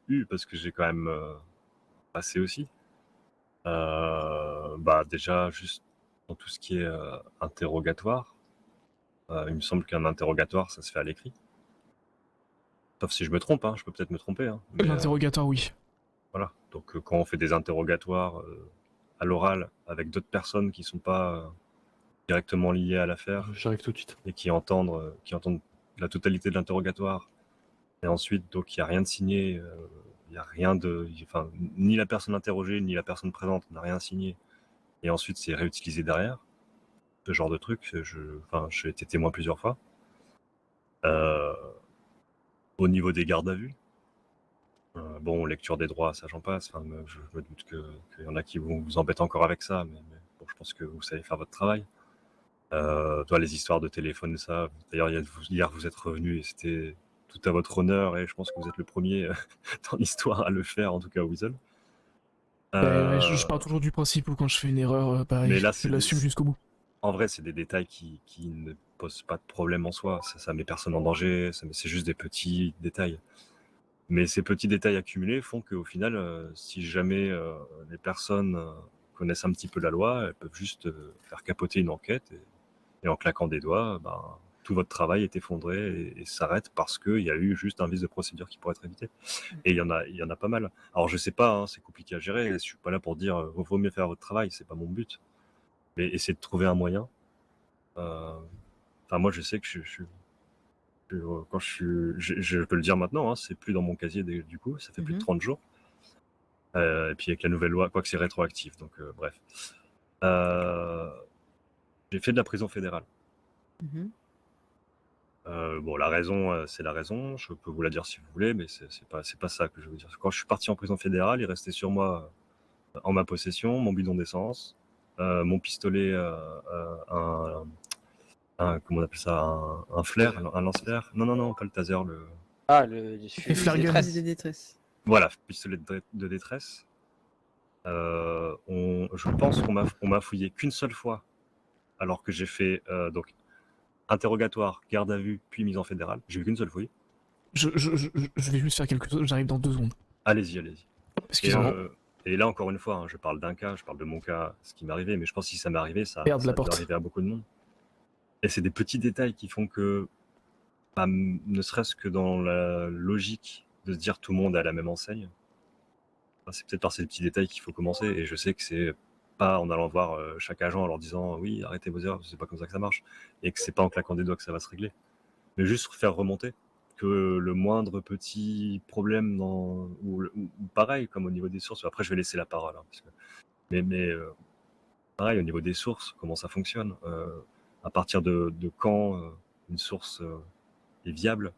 eu, parce que j'ai quand même passé aussi. Bah déjà, juste dans tout ce qui est interrogatoire, il me semble qu'un interrogatoire, ça se fait à l'écrit. Sauf si je me trompe, hein, je peux peut-être me tromper. Hein, mais, L'interrogatoire, oui. voilà, donc quand on fait des interrogatoires à l'oral avec d'autres personnes qui sont pas directement liées à l'affaire J'arrive tout de suite. et qui entendent la totalité de l'interrogatoire, et ensuite, donc il n'y a rien de signé, il n'y a rien de. Enfin, ni la personne interrogée, ni la personne présente n'a rien signé, et ensuite c'est réutilisé derrière. Ce genre de truc, j'ai été témoin plusieurs fois. Au niveau des gardes à vue, bon, lecture des droits, ça j'en passe. Enfin, je me doute qu'il y en a qui vous embêtent encore avec ça, mais bon, je pense que vous savez faire votre travail. Toi, les histoires de téléphone, ça. D'ailleurs, hier, vous êtes revenu et c'était tout à votre honneur, et je pense que vous êtes le premier dans l'histoire à le faire, en tout cas au Weasel. Ouais, je pars toujours du principe où quand je fais une erreur, Mais là, je l'assume jusqu'au bout. En vrai, c'est des détails qui ne posent pas de problème en soi. Ça met personne en danger, c'est juste des petits détails. Mais ces petits détails accumulés font qu'au final, si jamais les personnes connaissent un petit peu la loi, elles peuvent juste faire capoter une enquête, et en claquant des doigts, tout votre travail est effondré et s'arrête parce qu'il y a eu juste un vice de procédure qui pourrait être évité. Et il y en a pas mal. Alors je sais pas, hein, c'est compliqué à gérer, je suis pas là pour dire vaut mieux faire votre travail, c'est pas mon but. Mais essayer de trouver un moyen. Enfin, moi je sais que quand je peux le dire maintenant, hein, c'est plus dans mon casier du coup, ça fait plus de 30 jours. Et puis avec la nouvelle loi, quoique c'est rétroactif, donc bref. J'ai fait de la prison fédérale. Bon, la raison, c'est la raison, je peux vous la dire si vous voulez, mais c'est pas ça que je veux dire. Quand je suis parti en prison fédérale, il restait sur moi, en ma possession, mon bidon d'essence, mon pistolet, comment on appelle ça, un flair, un lance-flair. Non, pas le taser, Les flares guns. Des détresses. voilà, pistolet de détresse. Je pense qu'on m'a fouillé qu'une seule fois, alors que j'ai fait donc interrogatoire, garde à vue, puis mise en fédérale. J'ai eu qu'une seule fouille. Je vais juste faire quelque chose, j'arrive dans 2 secondes. Allez-y. Excusez-moi. Et là, encore une fois, hein, je parle d'un cas, je parle de mon cas, ce qui m'est arrivé, mais je pense que si ça m'est arrivé, ça Merde, la peut porte. arriver à beaucoup de monde. Et c'est des petits détails qui font que, ne serait-ce que dans la logique de se dire tout le monde est à la même enseigne, c'est peut-être par ces petits détails qu'il faut commencer. Et je sais que c'est pas en allant voir chaque agent en leur disant oui, arrêtez vos erreurs, c'est pas comme ça que ça marche, et que c'est pas en claquant des doigts que ça va se régler, mais juste faire remonter que le moindre petit problème ou pareil comme au niveau des sources. Après je vais laisser la parole, hein, parce que... mais pareil au niveau des sources, comment ça fonctionne, à partir de quand une source est viable,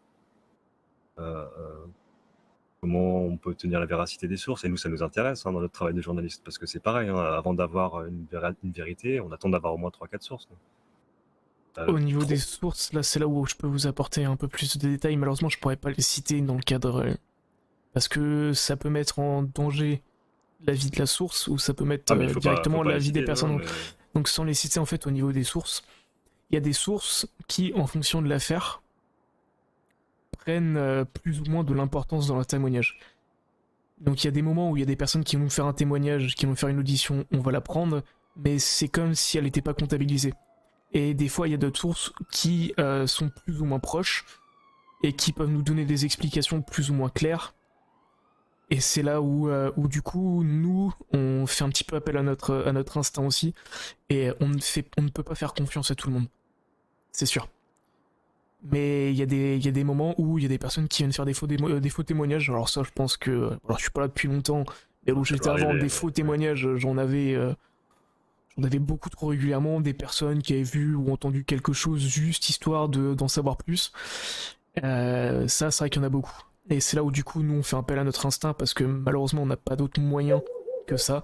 comment on peut tenir la véracité des sources. Et nous, ça nous intéresse, hein, dans notre travail de journaliste, parce que c'est pareil, hein, avant d'avoir une vérité, on attend d'avoir au moins 3-4 sources. Au niveau des sources, là c'est là où je peux vous apporter un peu plus de détails. Malheureusement, je pourrais pas les citer dans le cadre parce que ça peut mettre en danger la vie de la source, ou ça peut mettre directement la vie des personnes. Donc sans les citer, en fait, au niveau des sources, il y a des sources qui, en fonction de l'affaire, prennent plus ou moins de l'importance dans leur témoignage. Donc il y a des moments où il y a des personnes qui vont faire un témoignage, qui vont faire une audition, on va la prendre, mais c'est comme si elle n'était pas comptabilisée. Et des fois, il y a d'autres sources qui sont plus ou moins proches et qui peuvent nous donner des explications plus ou moins claires. Et c'est là où du coup, nous, on fait un petit peu appel à notre instinct aussi. Et on ne peut pas faire confiance à tout le monde. C'est sûr. Mais il y a des moments où il y a des personnes qui viennent faire des faux témoignages. Alors ça, je pense que... Alors je suis pas là depuis longtemps, mais où j'étais avant, des faux témoignages, j'en avais beaucoup trop régulièrement, des personnes qui avaient vu ou entendu quelque chose juste histoire d'en savoir plus. Ça, c'est vrai qu'il y en a beaucoup. Et c'est là où du coup, nous, on fait appel à notre instinct parce que malheureusement, on n'a pas d'autres moyens que ça.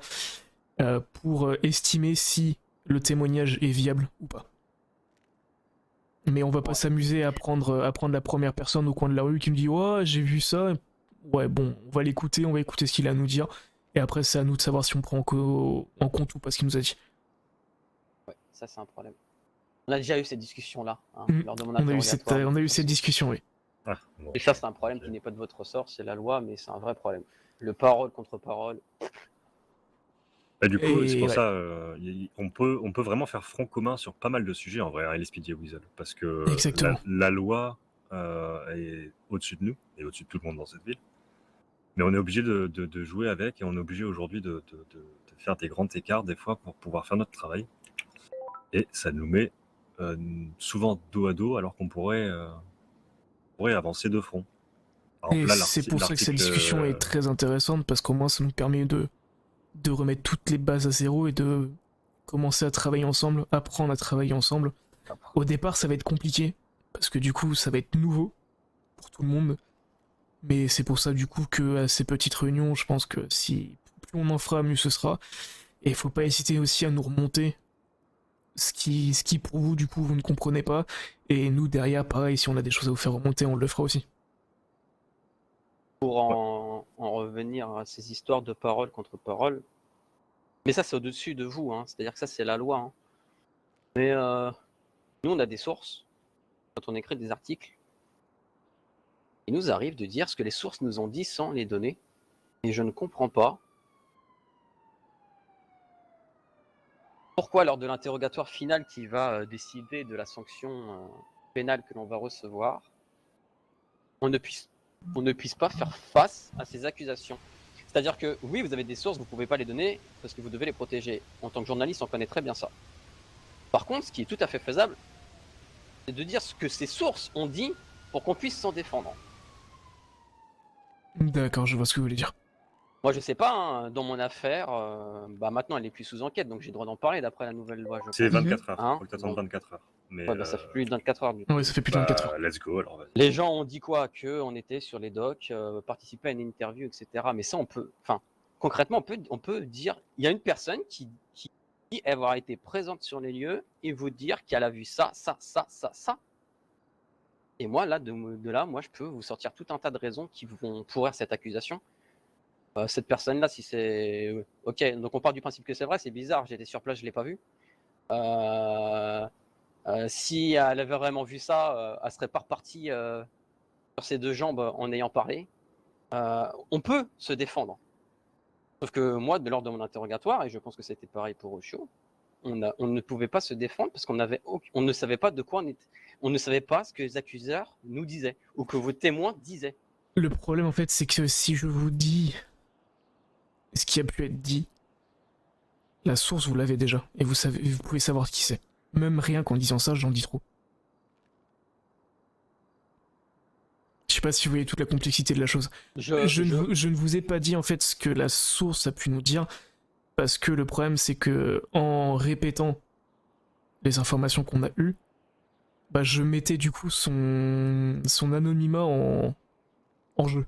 pour estimer si le témoignage est viable ou pas. Mais on va pas s'amuser à prendre la première personne au coin de la rue qui me dit « Ouais, j'ai vu ça ». Ouais, bon, on va l'écouter, on va écouter ce qu'il a à nous dire. Et après, c'est à nous de savoir si on prend en compte ou pas ce qu'il nous a dit. Ouais, ça c'est un problème. On a déjà eu cette discussion-là, hein, lors de mon On a eu interrogatoire. cette discussion, oui. Ah, bon. Et ça, c'est un problème qui n'est pas de votre ressort, c'est la loi, mais c'est un vrai problème. Le parole contre parole. Et du coup, Et c'est pour ouais. ça, on peut vraiment faire front commun sur pas mal de sujets en vrai, à LSPD et Weasel. Parce que Exactement. la loi est au-dessus de nous et au-dessus de tout le monde dans cette ville. Mais on est obligé de jouer avec et on est obligé aujourd'hui de faire des grands écarts des fois pour pouvoir faire notre travail. Et ça nous met souvent dos à dos alors qu'on pourrait avancer de front. Par Et exemple, là, c'est pour ça que cette l'article, discussion est très intéressante, parce qu'au moins ça nous permet de remettre toutes les bases à zéro et de commencer à travailler ensemble, apprendre à travailler ensemble. Au départ, ça va être compliqué, parce que du coup, ça va être nouveau pour tout le monde. Mais c'est pour ça, du coup, que à ces petites réunions, je pense que si plus on en fera, mieux ce sera. Et il faut pas hésiter aussi à nous remonter ce qui pour vous, du coup, vous ne comprenez pas. Et nous, derrière, pareil, si on a des choses à vous faire remonter, on le fera aussi. Pour en revenir à ces histoires de parole contre parole, mais ça c'est au-dessus de vous, hein. C'est-à-dire que ça c'est la loi. Hein. Mais nous on a des sources, quand on écrit des articles, il nous arrive de dire ce que les sources nous ont dit sans les donner, et je ne comprends pas pourquoi lors de l'interrogatoire final qui va décider de la sanction pénale que l'on va recevoir, on ne puisse pas faire face à ces accusations. C'est-à-dire que oui, vous avez des sources, vous ne pouvez pas les donner parce que vous devez les protéger. En tant que journaliste, on connaît très bien ça. Par contre, ce qui est tout à fait faisable, c'est de dire ce que ces sources ont dit pour qu'on puisse s'en défendre. D'accord, je vois ce que vous voulez dire. Moi, je sais pas, hein, dans mon affaire, maintenant elle est plus sous enquête, donc j'ai le droit d'en parler d'après la nouvelle loi. c'est 24 heures. Hein, Faut que t'attendes 24 heures. Mais Ouais, ça fait plus de 24 heures du coup. Ouais, ça fait plus de 24 heures. let's go alors. Vas-y. Les gens ont dit quoi? On était sur les docks, participer à une interview, etc. Mais ça, concrètement, on peut dire, il y a une personne qui dit avoir été présente sur les lieux et vous dire qu'elle a vu ça. Et moi, là, de là, moi, je peux vous sortir tout un tas de raisons qui vont pourrir cette accusation. Cette personne-là, si c'est... Ok, donc on part du principe que c'est vrai, c'est bizarre, j'étais sur place, je ne l'ai pas vu. Si elle avait vraiment vu ça, elle serait pas repartie sur ses deux jambes en ayant parlé. On peut se défendre. Sauf que moi, lors de mon interrogatoire, et je pense que c'était pareil pour Oshio, on ne pouvait pas se défendre parce qu'on ne savait pas de quoi on était. On ne savait pas ce que les accuseurs nous disaient ou que vos témoins disaient. Le problème, en fait, c'est que si je vous dis ce qui a pu être dit, la source, vous l'avez déjà. Et vous pouvez savoir qui c'est. Même rien qu'en disant ça, j'en dis trop. Je sais pas si vous voyez toute la complexité de la chose. Je ne vous ai pas dit, en fait, ce que la source a pu nous dire, parce que le problème, c'est que en répétant les informations qu'on a eues, bah, je mettais du coup son anonymat en jeu.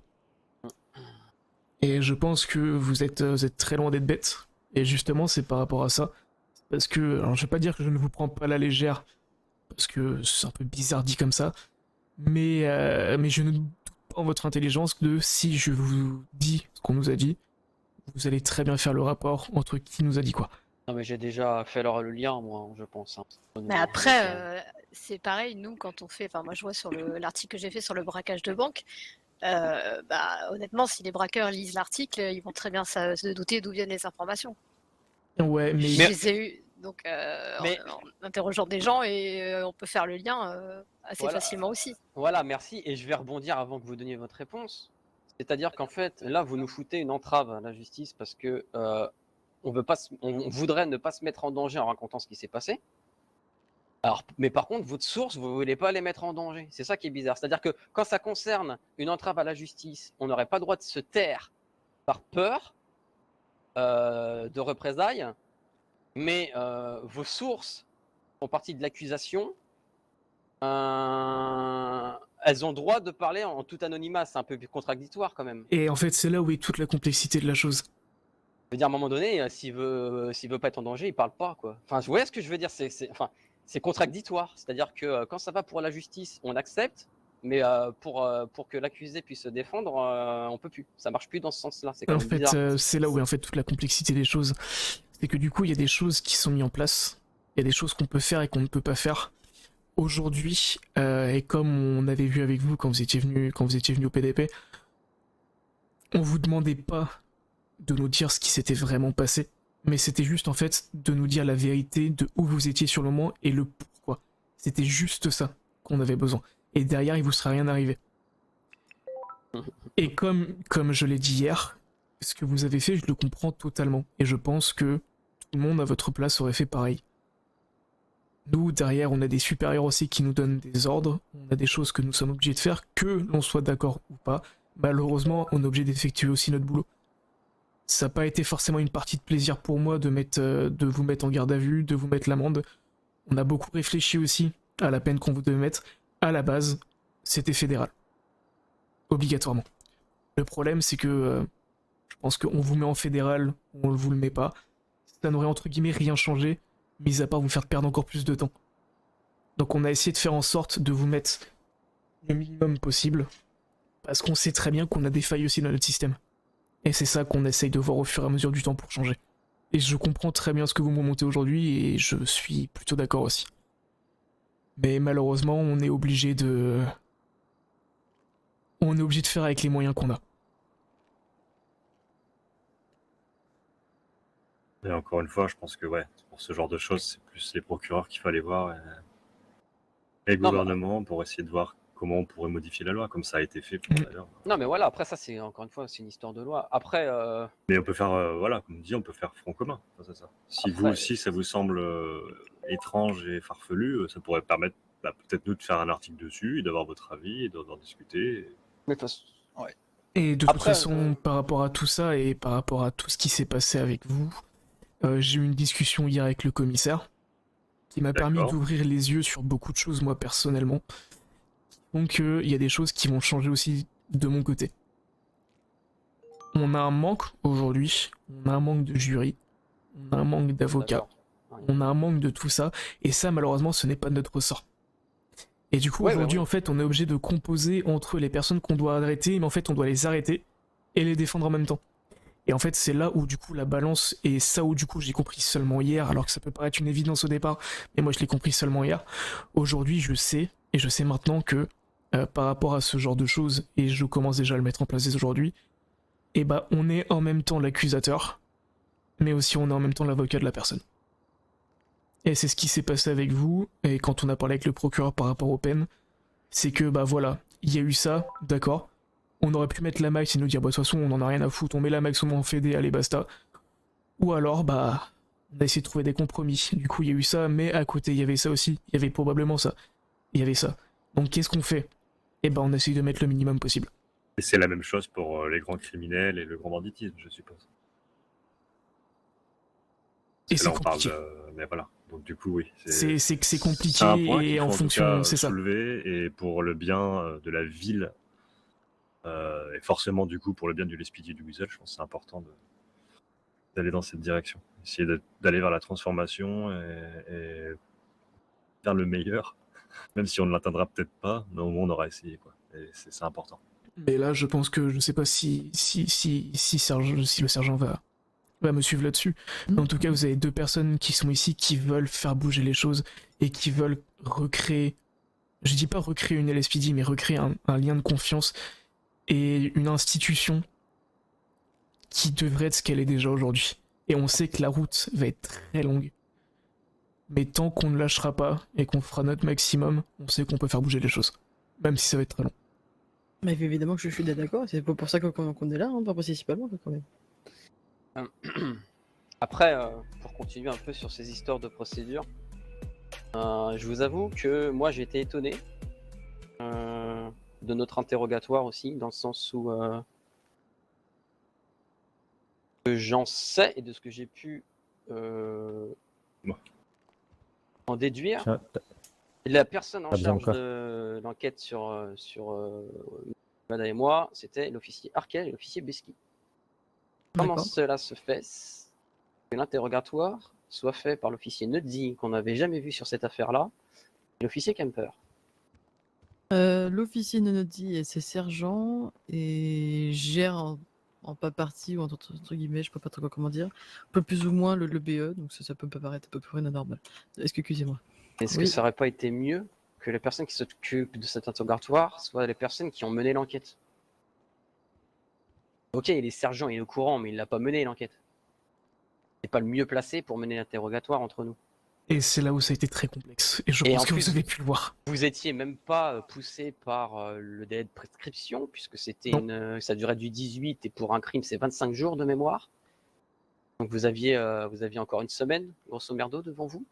Et je pense que vous êtes très loin d'être bête. Et justement, c'est par rapport à ça. Parce que, alors je vais pas dire que je ne vous prends pas à la légère, parce que c'est un peu bizarre dit comme ça, mais je ne doute pas en votre intelligence de si je vous dis ce qu'on nous a dit, vous allez très bien faire le rapport entre qui nous a dit quoi. Non, mais j'ai déjà fait le lien, moi, je pense. Hein. Mais après, c'est pareil, nous, quand on fait. Enfin, moi, je vois sur l'article que j'ai fait sur le braquage de banque. Honnêtement, si les braqueurs lisent l'article, ils vont très bien se douter d'où viennent les informations. Ouais, mais... Je les ai eu donc en interrogeant des gens et on peut faire le lien assez facilement aussi. Voilà, merci. Et je vais rebondir avant que vous donniez votre réponse. C'est-à-dire qu'en fait, là, vous nous foutez une entrave à la justice parce que on voudrait ne pas se mettre en danger en racontant ce qui s'est passé. Alors, mais par contre, votre source, vous ne voulez pas les mettre en danger. C'est ça qui est bizarre. C'est-à-dire que quand ça concerne une entrave à la justice, on n'aurait pas le droit de se taire par peur de représailles, mais vos sources font partie de l'accusation. Elles ont le droit de parler en tout anonymat. C'est un peu contradictoire quand même. Et en fait, c'est là où est toute la complexité de la chose. veux dire, à un moment donné, s'il veut pas être en danger, il parle pas, quoi. Enfin, vous voyez ce que je veux dire, c'est contradictoire. C'est-à-dire que quand ça va pour la justice, on accepte, mais pour que l'accusé puisse se défendre, on peut plus. Ça marche plus dans ce sens-là. C'est quand En même fait, bizarre. c'est là où est en fait toute la complexité des choses. C'est que du coup, il y a des choses qui sont mises en place, il y a des choses qu'on peut faire et qu'on ne peut pas faire. Aujourd'hui, et comme on avait vu avec vous quand vous étiez venu au PDP, on vous demandait pas de nous dire ce qui s'était vraiment passé, mais c'était juste en fait de nous dire la vérité de où vous étiez sur le moment et le pourquoi. C'était juste ça qu'on avait besoin. Et derrière, il vous serait rien arrivé. Et comme je l'ai dit hier, ce que vous avez fait, je le comprends totalement. Et je pense que tout le monde à votre place aurait fait pareil. Nous, derrière, on a des supérieurs aussi qui nous donnent des ordres, on a des choses que nous sommes obligés de faire, que l'on soit d'accord ou pas. Malheureusement, on est obligé d'effectuer aussi notre boulot. Ça n'a pas été forcément une partie de plaisir pour moi de vous mettre en garde à vue, de vous mettre l'amende. On a beaucoup réfléchi aussi à la peine qu'on vous devait mettre. À la base, c'était fédéral. Obligatoirement. Le problème, c'est que je pense qu'on vous met en fédéral, on ne vous le met pas. Ça n'aurait entre guillemets rien changé, mis à part vous faire perdre encore plus de temps. Donc on a essayé de faire en sorte de vous mettre le minimum possible, parce qu'on sait très bien qu'on a des failles aussi dans notre système. Et c'est ça qu'on essaye de voir au fur et à mesure du temps pour changer. Et je comprends très bien ce que vous me remontez aujourd'hui, et je suis plutôt d'accord aussi. Mais malheureusement, on est obligé de faire avec les moyens qu'on a. Et encore une fois, je pense que pour ce genre de choses, c'est plus les procureurs qu'il fallait voir et le gouvernement pour essayer de voir comment on pourrait modifier la loi, comme ça a été fait d'ailleurs. Non, mais voilà, après ça, c'est encore une fois, c'est une histoire de loi. Après, Mais on peut faire, comme dit, on peut faire front commun face à ça. Si vous aussi, ça vous semble étrange et farfelu, ça pourrait permettre peut-être nous de faire un article dessus, et d'avoir votre avis, et d'en discuter. Mais de toute façon, ouais. Et de toute façon, par rapport à tout ça et par rapport à tout ce qui s'est passé avec vous, j'ai eu une discussion hier avec le commissaire qui m'a permis d'ouvrir les yeux sur beaucoup de choses, moi, personnellement. Donc, il y a des choses qui vont changer aussi de mon côté. On a un manque aujourd'hui, on a un manque de jury, on a un manque d'avocats, on a un manque de tout ça, et ça, malheureusement, ce n'est pas de notre ressort. Et du coup, aujourd'hui, en fait, on est obligé de composer entre les personnes qu'on doit arrêter, mais en fait, on doit les arrêter et les défendre en même temps. Et en fait, c'est là où, du coup, la balance, et ça où, du coup, j'ai compris seulement hier, alors que ça peut paraître une évidence au départ, mais moi, je l'ai compris seulement hier. Aujourd'hui, je sais, et je sais maintenant que, par rapport à ce genre de choses, et je commence déjà à le mettre en place dès aujourd'hui, et bah, on est en même temps l'accusateur, mais aussi on est en même temps l'avocat de la personne. Et c'est ce qui s'est passé avec vous, et quand on a parlé avec le procureur par rapport aux peines, c'est que, bah voilà, il y a eu ça, d'accord. On aurait pu mettre la max et nous dire, bah de toute façon, on en a rien à foutre, on met la max, on en fédé, allez, basta. Ou alors, bah, on a essayé de trouver des compromis. Du coup, il y a eu ça, mais à côté, il y avait ça aussi. Il y avait probablement ça. Il y avait ça. Donc, qu'est-ce qu'on fait? Eh ben, on essaye de mettre le minimum possible. Et c'est la même chose pour les grands criminels et le grand banditisme, je suppose. Et c'est compliqué. Mais voilà. Donc du coup, oui. C'est compliqué c'est un point et en fonction, c'est ça. Soulever, et pour le bien de la ville, et forcément du coup pour le bien du LSPD et du Weasel, je pense que c'est important d'aller dans cette direction. Essayer d'aller vers la transformation et faire le meilleur, même si on ne l'atteindra peut-être pas, mais au moins on aura essayé, quoi. Et c'est important. Mais là, je pense que je sais pas si le sergent va me suivre là-dessus. Mais en tout cas, vous avez deux personnes qui sont ici qui veulent faire bouger les choses et qui veulent recréer, je dis pas recréer une LSPD, mais recréer un lien de confiance et une institution qui devrait être ce qu'elle est déjà aujourd'hui. Et on sait que la route va être très longue. Mais tant qu'on ne lâchera pas et qu'on fera notre maximum, on sait qu'on peut faire bouger les choses. Même si ça va être très long. Mais évidemment que je suis d'accord, c'est pas pour ça qu'on est là, hein, pas principalement quand même. Après, pour continuer un peu sur ces histoires de procédure, je vous avoue que moi j'ai été étonné de notre interrogatoire aussi, dans le sens où que j'en sais et de ce que j'ai pu en déduire. La personne en charge de l'enquête sur Madame et moi, c'était l'officier Arkel et l'officier Beski. Comment D'accord. cela se fait que l'interrogatoire soit fait par l'officier Nudzi, qu'on n'avait jamais vu sur cette affaire-là, et l'officier Kemper. L'officier Nonodi et ses sergents et gère en pas partie ou entre guillemets, je sais pas trop comment dire, un peu plus ou moins le BE, donc ça peut me paraître à peu près normal. Excusez-moi. Est-ce que Oui. ça aurait pas été mieux que les personnes qui s'occupent de cet interrogatoire soient les personnes qui ont mené l'enquête? Ok, il est sergent, il est au courant, mais il n'a pas mené l'enquête. C'est pas le mieux placé pour mener l'interrogatoire entre nous. Et c'est là où ça a été très complexe. Et je Et pense en que plus, vous avez pu le voir. vous étiez même pas poussé par le délai de prescription, puisque c'était Non. ça durait du 18 et pour un crime c'est 25 jours de mémoire. Donc vous aviez encore une semaine, grosso merdo, devant vous.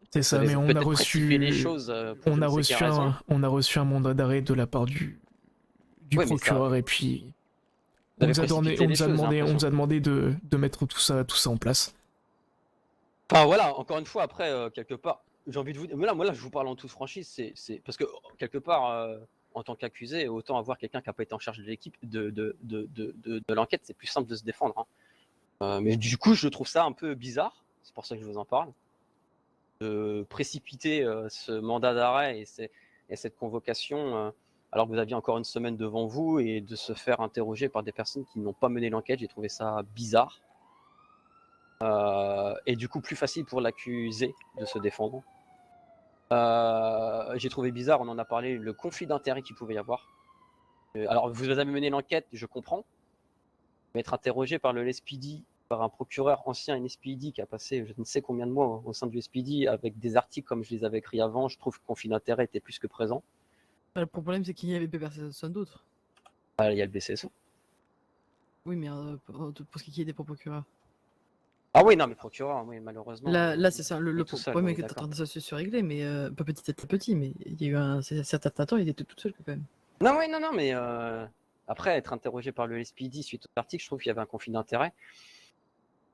C'est Vous ça, avez mais on a peut-être précipité les reçu. choses pour je ne sais quelle raison. On a reçu un mandat d'arrêt de la part du Ouais, mais ça, procureur, et puis vous on avez nous a précipité les choses, j'ai on l'impression. nous a demandé de mettre tout ça en place. Enfin voilà, encore une fois, après, quelque part, j'ai envie de vous dire, moi là, je vous parle en toute franchise, c'est parce que quelque part, en tant qu'accusé, autant avoir quelqu'un qui n'a pas été en charge de l'équipe, de l'enquête, c'est plus simple de se défendre, hein. Mais du coup, je trouve ça un peu bizarre, c'est pour ça que je vous en parle, de précipiter ce mandat d'arrêt et cette convocation, alors que vous aviez encore une semaine devant vous, et de se faire interroger par des personnes qui n'ont pas mené l'enquête. J'ai trouvé ça bizarre. Et du coup plus facile pour l'accusé de se défendre. J'ai trouvé bizarre, on en a parlé, le conflit d'intérêt qu'il pouvait y avoir. Alors vous avez mené l'enquête, je comprends, mais être interrogé par le LSPD, par un procureur ancien LSPD qui a passé je ne sais combien de mois au sein du LSPD avec des articles comme je les avais écrits avant, je trouve que le conflit d'intérêt était plus que présent. Le problème, c'est qu'il n'y avait personne d'autre. Ah, il y a le BCSO. Oui, mais pour ce qui est des procureurs. Ah oui, non, mais procureur, oui, malheureusement. Là, c'est ça. Le tout seul, problème oui, est que tu es en d'accord. train de se régler, mais pas petit à petit, mais il y a eu un certain temps, il était tout seul quand même. Non, oui, non, mais après, être interrogé par le LSPD suite au article, je trouve qu'il y avait un conflit d'intérêt.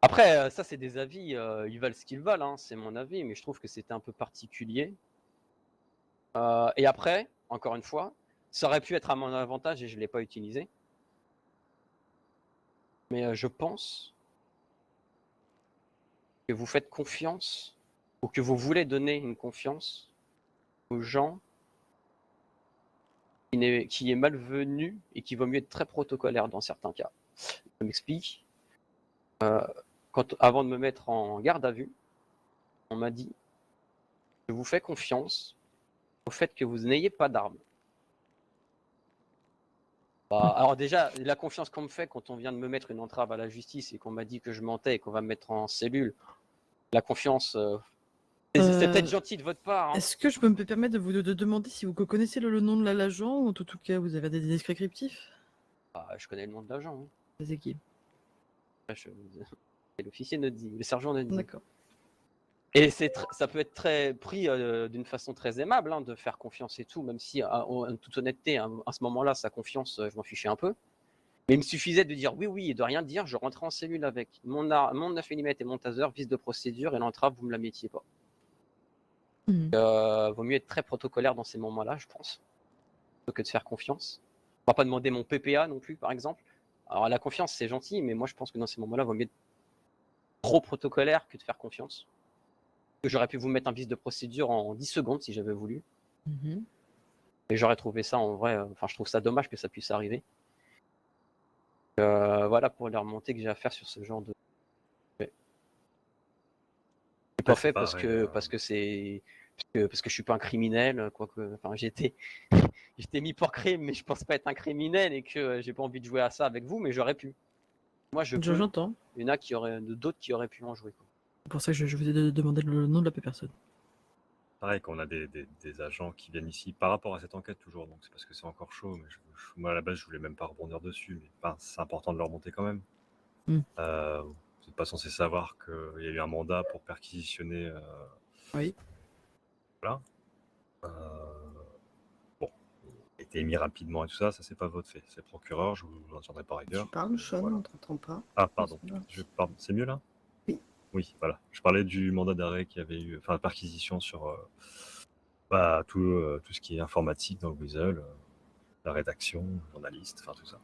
Après, ça, c'est des avis, ils valent ce qu'ils valent, hein, c'est mon avis, mais je trouve que c'était un peu particulier. Et après, encore une fois, ça aurait pu être à mon avantage et je ne l'ai pas utilisé. Mais je pense que vous faites confiance, ou que vous voulez donner une confiance aux gens qui est malvenu et qui vaut mieux être très protocolaire dans certains cas. Je m'explique. Avant de me mettre en garde à vue, on m'a dit: je vous fais confiance au fait que vous n'ayez pas d'armes. Alors déjà, la confiance qu'on me fait quand on vient de me mettre une entrave à la justice et qu'on m'a dit que je mentais et qu'on va me mettre en cellule, la confiance, c'est peut-être gentil de votre part, hein. Est-ce que je peux me permettre de vous demander si vous connaissez le nom de l'agent, ou en tout cas vous avez des descriptifs? Je connais le nom de l'agent, hein. C'est qui? C'est l'officier Nodzi, le sergent Nodzi. D'accord. Et ça peut être très pris d'une façon très aimable, hein, de faire confiance et tout, même si en toute honnêteté, à ce moment-là, sa confiance, je m'en fichais un peu. Mais il me suffisait de dire oui et de rien dire, je rentrais en cellule avec mon 9 mm et mon taser, vice de procédure, et l'entrave, vous me la mettiez pas. Vaut mieux être très protocolaire dans ces moments-là, je pense, plutôt que de faire confiance. On va pas demander mon PPA non plus, par exemple. Alors la confiance, c'est gentil, mais moi je pense que dans ces moments-là, vaut mieux être trop protocolaire que de faire confiance. J'aurais pu vous mettre un vice de procédure en 10 secondes si j'avais voulu. Et j'aurais trouvé ça en vrai, enfin je trouve ça dommage que ça puisse arriver. Voilà pour les remontées que j'ai à faire sur ce genre de... C'est pas fait parce que je suis pas un criminel, quoique, enfin j'étais mis pour crime, mais je pense pas être un criminel et que j'ai pas envie de jouer à ça avec vous, mais j'aurais pu. Moi je peux. J'entends. Il y en a d'autres qui auraient pu en jouer, quoi. C'est pour ça que je vous ai demandé le nom de la personne. Pareil, qu'on a des agents qui viennent ici par rapport à cette enquête toujours, donc c'est parce que c'est encore chaud, mais moi à la base je voulais même pas rebondir dessus, mais enfin, c'est important de le remonter quand même. Vous n'êtes pas censé savoir qu'il y a eu un mandat pour perquisitionner. Oui. Voilà. Bon, il a été émis rapidement et tout ça, c'est pas votre fait, c'est le procureur, je vous en tiendrai par ailleurs. Tu parles, Sean, Voilà. on t'entend pas. Ah pardon, c'est mieux là? Oui, voilà. Je parlais du mandat d'arrêt qu'il y avait eu, enfin perquisition sur tout ce qui est informatique dans le Weasel, la rédaction, journaliste, enfin tout ça.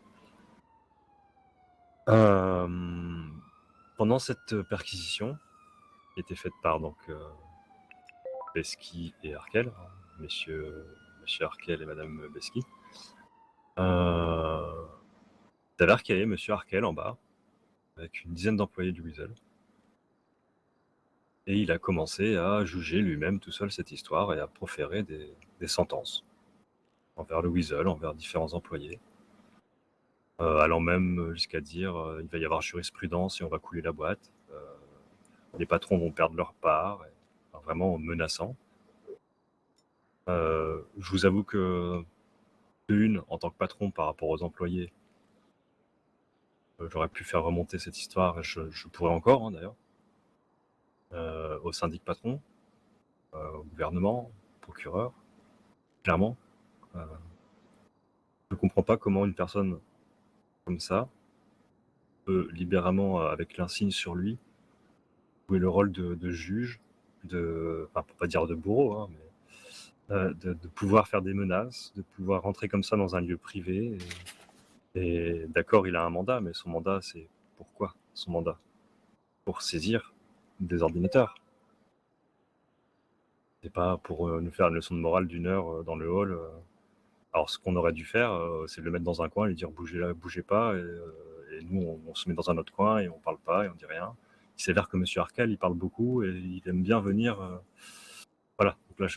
Pendant cette perquisition, qui était faite par donc Besky et Arkel, hein, monsieur Arkel et madame Besky, s'avère qu'il y avait monsieur Arkel en bas, avec une dizaine d'employés du Weasel. Et il a commencé à juger lui-même tout seul cette histoire et à proférer des sentences envers le Weasel, envers différents employés, allant même jusqu'à dire il va y avoir jurisprudence et on va couler la boîte, les patrons vont perdre leur part, enfin, vraiment menaçant. Je vous avoue que en tant que patron par rapport aux employés, j'aurais pu faire remonter cette histoire, et je pourrais encore hein, d'ailleurs, au syndic patron, au gouvernement, au procureur, clairement. Je ne comprends pas comment une personne comme ça peut libéralement, avec l'insigne sur lui, jouer le rôle de juge, enfin, pour pas dire de bourreau, hein, mais de pouvoir faire des menaces, de pouvoir rentrer comme ça dans un lieu privé. Et d'accord, il a un mandat, mais son mandat, c'est pourquoi son mandat? Pour saisir des ordinateurs. C'est pas pour nous faire une leçon de morale d'1 heure dans le hall. Alors, ce qu'on aurait dû faire, c'est le mettre dans un coin et lui dire bougez là, bougez pas. Et nous, on se met dans un autre coin et on parle pas et on dit rien. Il s'avère que monsieur Arkel, il parle beaucoup et il aime bien venir. Voilà. Donc là,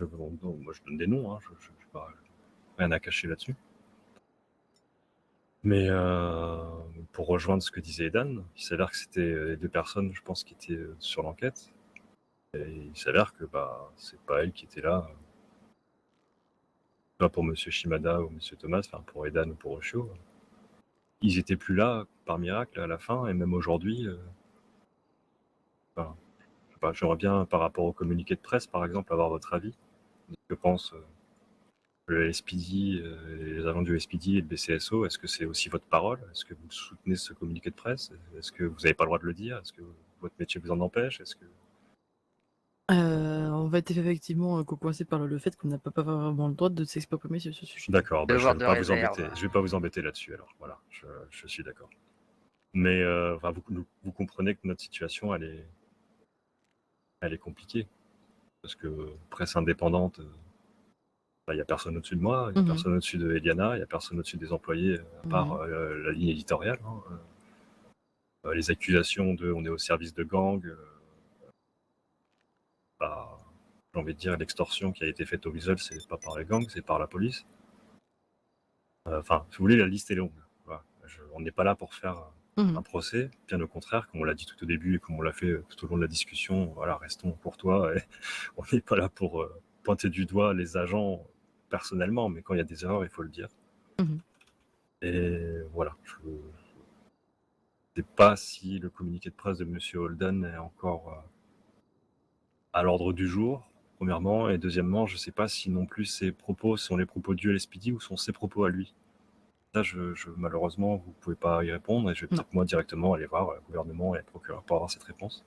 moi, je donne des noms. Hein, je n'ai pas rien à cacher là-dessus. Mais pour rejoindre ce que disait Edan, il s'avère que c'était les 2 personnes, je pense, qui étaient sur l'enquête. Et il s'avère que c'est pas elle qui était là. Pas pour monsieur Shimada ou monsieur Thomas, enfin pour Edan ou pour Oshio. Ils étaient plus là par miracle à la fin, et même aujourd'hui. Enfin, je sais pas, j'aimerais bien, par rapport au communiqué de presse, par exemple, avoir votre avis. Que pense le SPD, les agents du SPD et le BCSO? Est-ce que c'est aussi votre parole? Est-ce que vous soutenez ce communiqué de presse? Est-ce que vous n'avez pas le droit de le dire? Est-ce que votre métier vous en empêche? Est-ce que... On va être effectivement coincé par le fait qu'on n'a pas vraiment le droit de s'exprimer sur ce sujet. D'accord, je Devoir ne de vais pas vous réserve. embêter. Je vais pas vous embêter là-dessus. Alors voilà, je suis d'accord. Mais enfin, vous comprenez que notre situation, elle est compliquée. Parce que presse indépendante, il n'y a personne au-dessus de moi, il n'y a personne au-dessus de Eliana, il n'y a personne au-dessus des employés, à part la ligne éditoriale. Hein. Les accusations de on est au service de gang, j'ai envie de dire l'extorsion qui a été faite au Weasel, c'est pas par les gangs, c'est par la police. Enfin, si vous voulez, la liste est longue. Voilà. On n'est pas là pour faire un procès, bien au contraire, comme on l'a dit tout au début et comme on l'a fait tout au long de la discussion, voilà, restons courtois. Et on n'est pas là pour pointer du doigt les agents personnellement, mais quand il y a des erreurs, il faut le dire. Et voilà, je ne sais pas si le communiqué de presse de M. Holden est encore à l'ordre du jour, premièrement, et deuxièmement, je ne sais pas si non plus ses propos sont les propos du LSPD ou sont ses propos à lui. Ça, malheureusement, vous ne pouvez pas y répondre, et je vais peut-être moi directement aller voir le gouvernement et le procureur pour avoir cette réponse.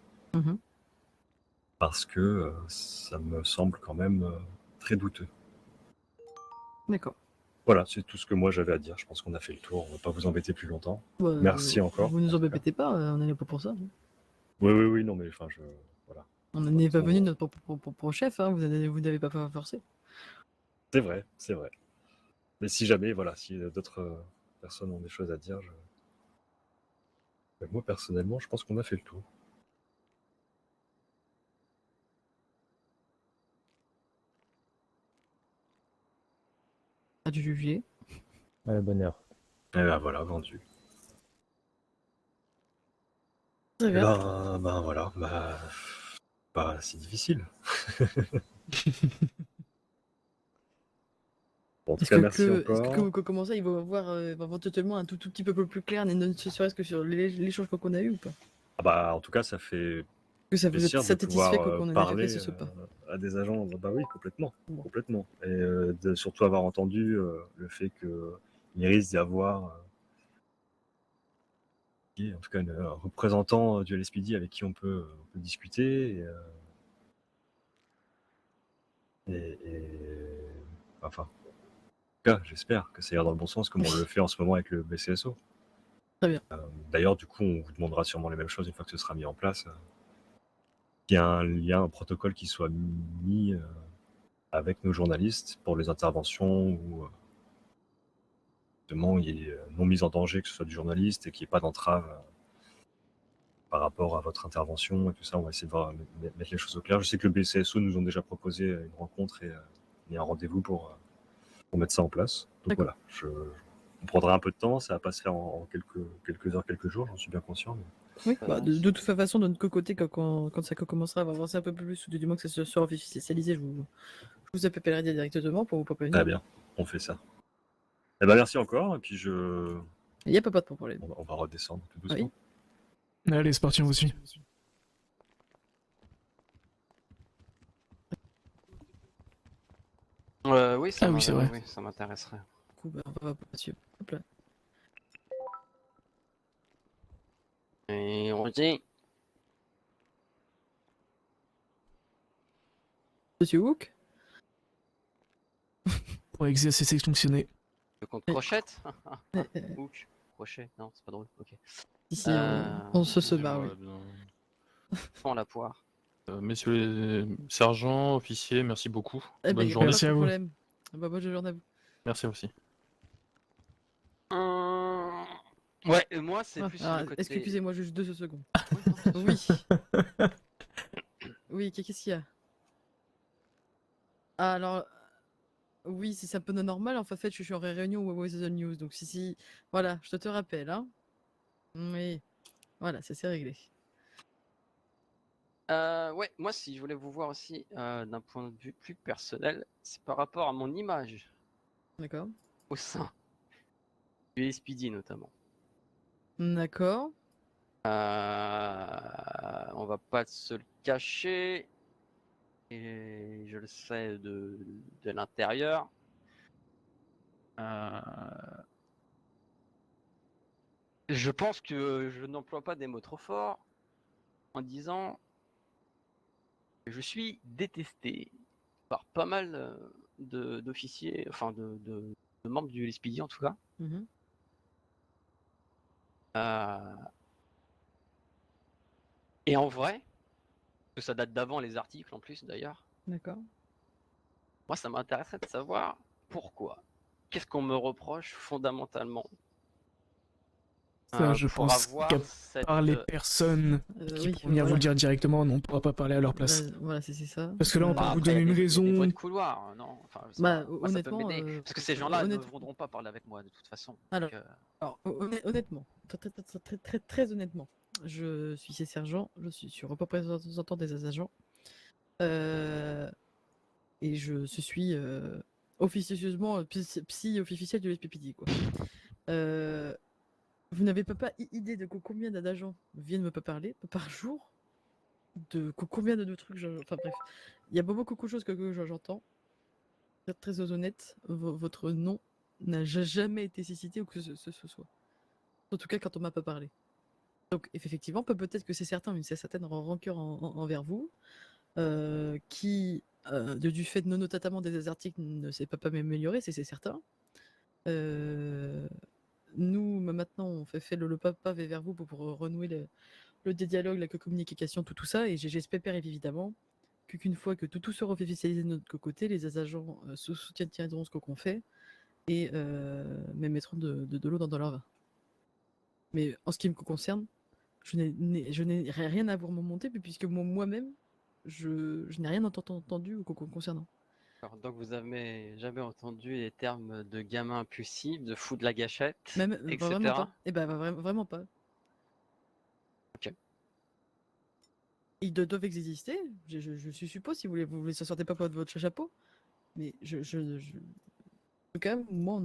Parce que ça me semble quand même très douteux. D'accord. Voilà, c'est tout ce que moi j'avais à dire. Je pense qu'on a fait le tour. On ne va pas vous embêter plus longtemps. Merci encore. Vous nous embêtez pas, on est là pas pour ça. Oui, non, mais enfin, voilà. On n'est pas venu notre propre chef, hein, vous n'avez pas forcé. C'est vrai. Mais si jamais, voilà, si d'autres personnes ont des choses à dire, moi personnellement, je pense qu'on a fait le tour. À du juger. À la bonne heure. Et ben voilà, vendu. Très bien. Ben voilà, c'est difficile. Bon, en tout cas, merci encore. Est-ce que comment ça, il va avoir éventuellement un tout petit peu plus clair, ne serait-ce que sur l'échange qu'on a eu ou pas? Ah bah, en tout cas, ça fait Que ça vous plaisir ait de satisfait pouvoir qu'on ait parler fait ce pas. à des agents. Bah oui, complètement. Bon. Complètement. Et de surtout avoir entendu le fait qu'il risque d'y avoir en tout cas un représentant du LSPD avec qui on peut discuter. Enfin, en tout cas, j'espère que ça ira dans le bon sens comme on le fait en ce moment avec le BCSO. Très bien. D'ailleurs, du coup, on vous demandera sûrement les mêmes choses une fois que ce sera mis en place. Qu'il y a un lien, un protocole qui soit mis avec nos journalistes pour les interventions où justement il y ait non mise en danger que ce soit du journaliste et qu'il n'y ait pas d'entrave par rapport à votre intervention et tout ça. On va essayer de mettre les choses au clair. Je sais que le BCSO nous ont déjà proposé une rencontre et un rendez-vous pour mettre ça en place. Donc D'accord. voilà, on prendra un peu de temps, ça va pas se faire en quelques heures, quelques jours, j'en suis bien conscient. Mais... Oui, de toute façon, de notre côté, quand ça commencera à avancer un peu plus, ou du moins que ça sera officialisé, je vous appellerai directement pour vous prévenir. Très bien, on fait ça. Eh ben merci encore, et puis Il n'y a pas de problème. on va redescendre tout doucement. Oui. Allez, c'est parti, on vous suit. Oui, ça Ah oui, c'est vrai. oui, ça m'intéresserait. Du coup, on va là-dessus. Hop là. Et on dit, Monsieur Hook. Pour exercer ses fonctionner. le compte crochette Euh, Hook, crochet, non, c'est pas drôle, ok. Ici, on se barre, oui. Prends la poire. Messieurs les sergents, officiers, merci beaucoup. Eh ben, Bonne y a journée. Merci pas à de vous. problème. Bah, bonne journée à vous. Merci aussi. Ouais, moi c'est Ah, plus alors, le côté... excusez-moi juste 2 secondes. Oui, non, c'est Oui. Oui, qu'est-ce qu'il y a? Ah, alors, oui, c'est un peu normal. En fait, je suis en réunion au Weather News. Donc, si, voilà, je te rappelle, hein. Oui, voilà, ça c'est réglé. Ouais, moi si je voulais vous voir aussi d'un point de vue plus personnel, c'est par rapport à mon image D'accord. au sein du SPD notamment. D'accord. On va pas se le cacher, et je le sais de l'intérieur. Je pense que je n'emploie pas des mots trop forts en disant que je suis détesté par pas mal d'officiers, enfin de membres du LSPD en tout cas. Mhm. Et en vrai, que ça date d'avant les articles en plus d'ailleurs, D'accord. moi ça m'intéresserait de savoir pourquoi. Qu'est-ce qu'on me reproche fondamentalement Ça, je pour pense avoir qu'à cette... part les personnes qui Oui, pourront venir vous voilà. le dire directement, on ne pourra pas parler à leur place. Voilà, c'est ça. Parce que là, on peut Bah, vous après, donner une il y a des raison. bruits de couloir, hein, non enfin, je sais Bah, pas. Moi, ça peut honnêtement, m'aider. Parce que ces gens-là ne honnête- voudront pas parler avec moi de toute façon. Alors, Donc, honnêtement, très honnêtement, je suis ces sergents, je suis représentant des agents, et je suis officieusement psy officiel de l'SPPD, quoi. Vous n'avez pas idée de combien d'agents viennent me parler par jour, de combien de trucs, enfin bref, il y a beaucoup de choses que j'entends. Pour être très honnête, votre nom n'a jamais été cité ou que ce soit. En tout cas, quand on m'a pas parlé. Donc, effectivement, peut-être que c'est certain, une certaine rancœur envers vous, qui, du fait notamment des articles, ne s'est pas amélioré, c'est certain. Nous, maintenant, on fait le pas vers vous pour renouer le dialogue, la communication, tout ça, et j'espère évidemment qu'une fois que tout sera officialisé de notre côté, les agents soutiendront ce qu'on fait et me mettront de l'eau dans leur vin. Mais en ce qui me concerne, je n'ai rien à vous remonter, puisque moi-même, je n'ai rien entendu concernant. alors, donc vous avez jamais entendu les termes de gamin impulsif, de fou de la gâchette, Même etc. vraiment pas. Eh ben vraiment pas. Ok. Ils doivent exister. Je suppose, si vous ne sortez pas de votre chapeau. Mais en tout cas, moi,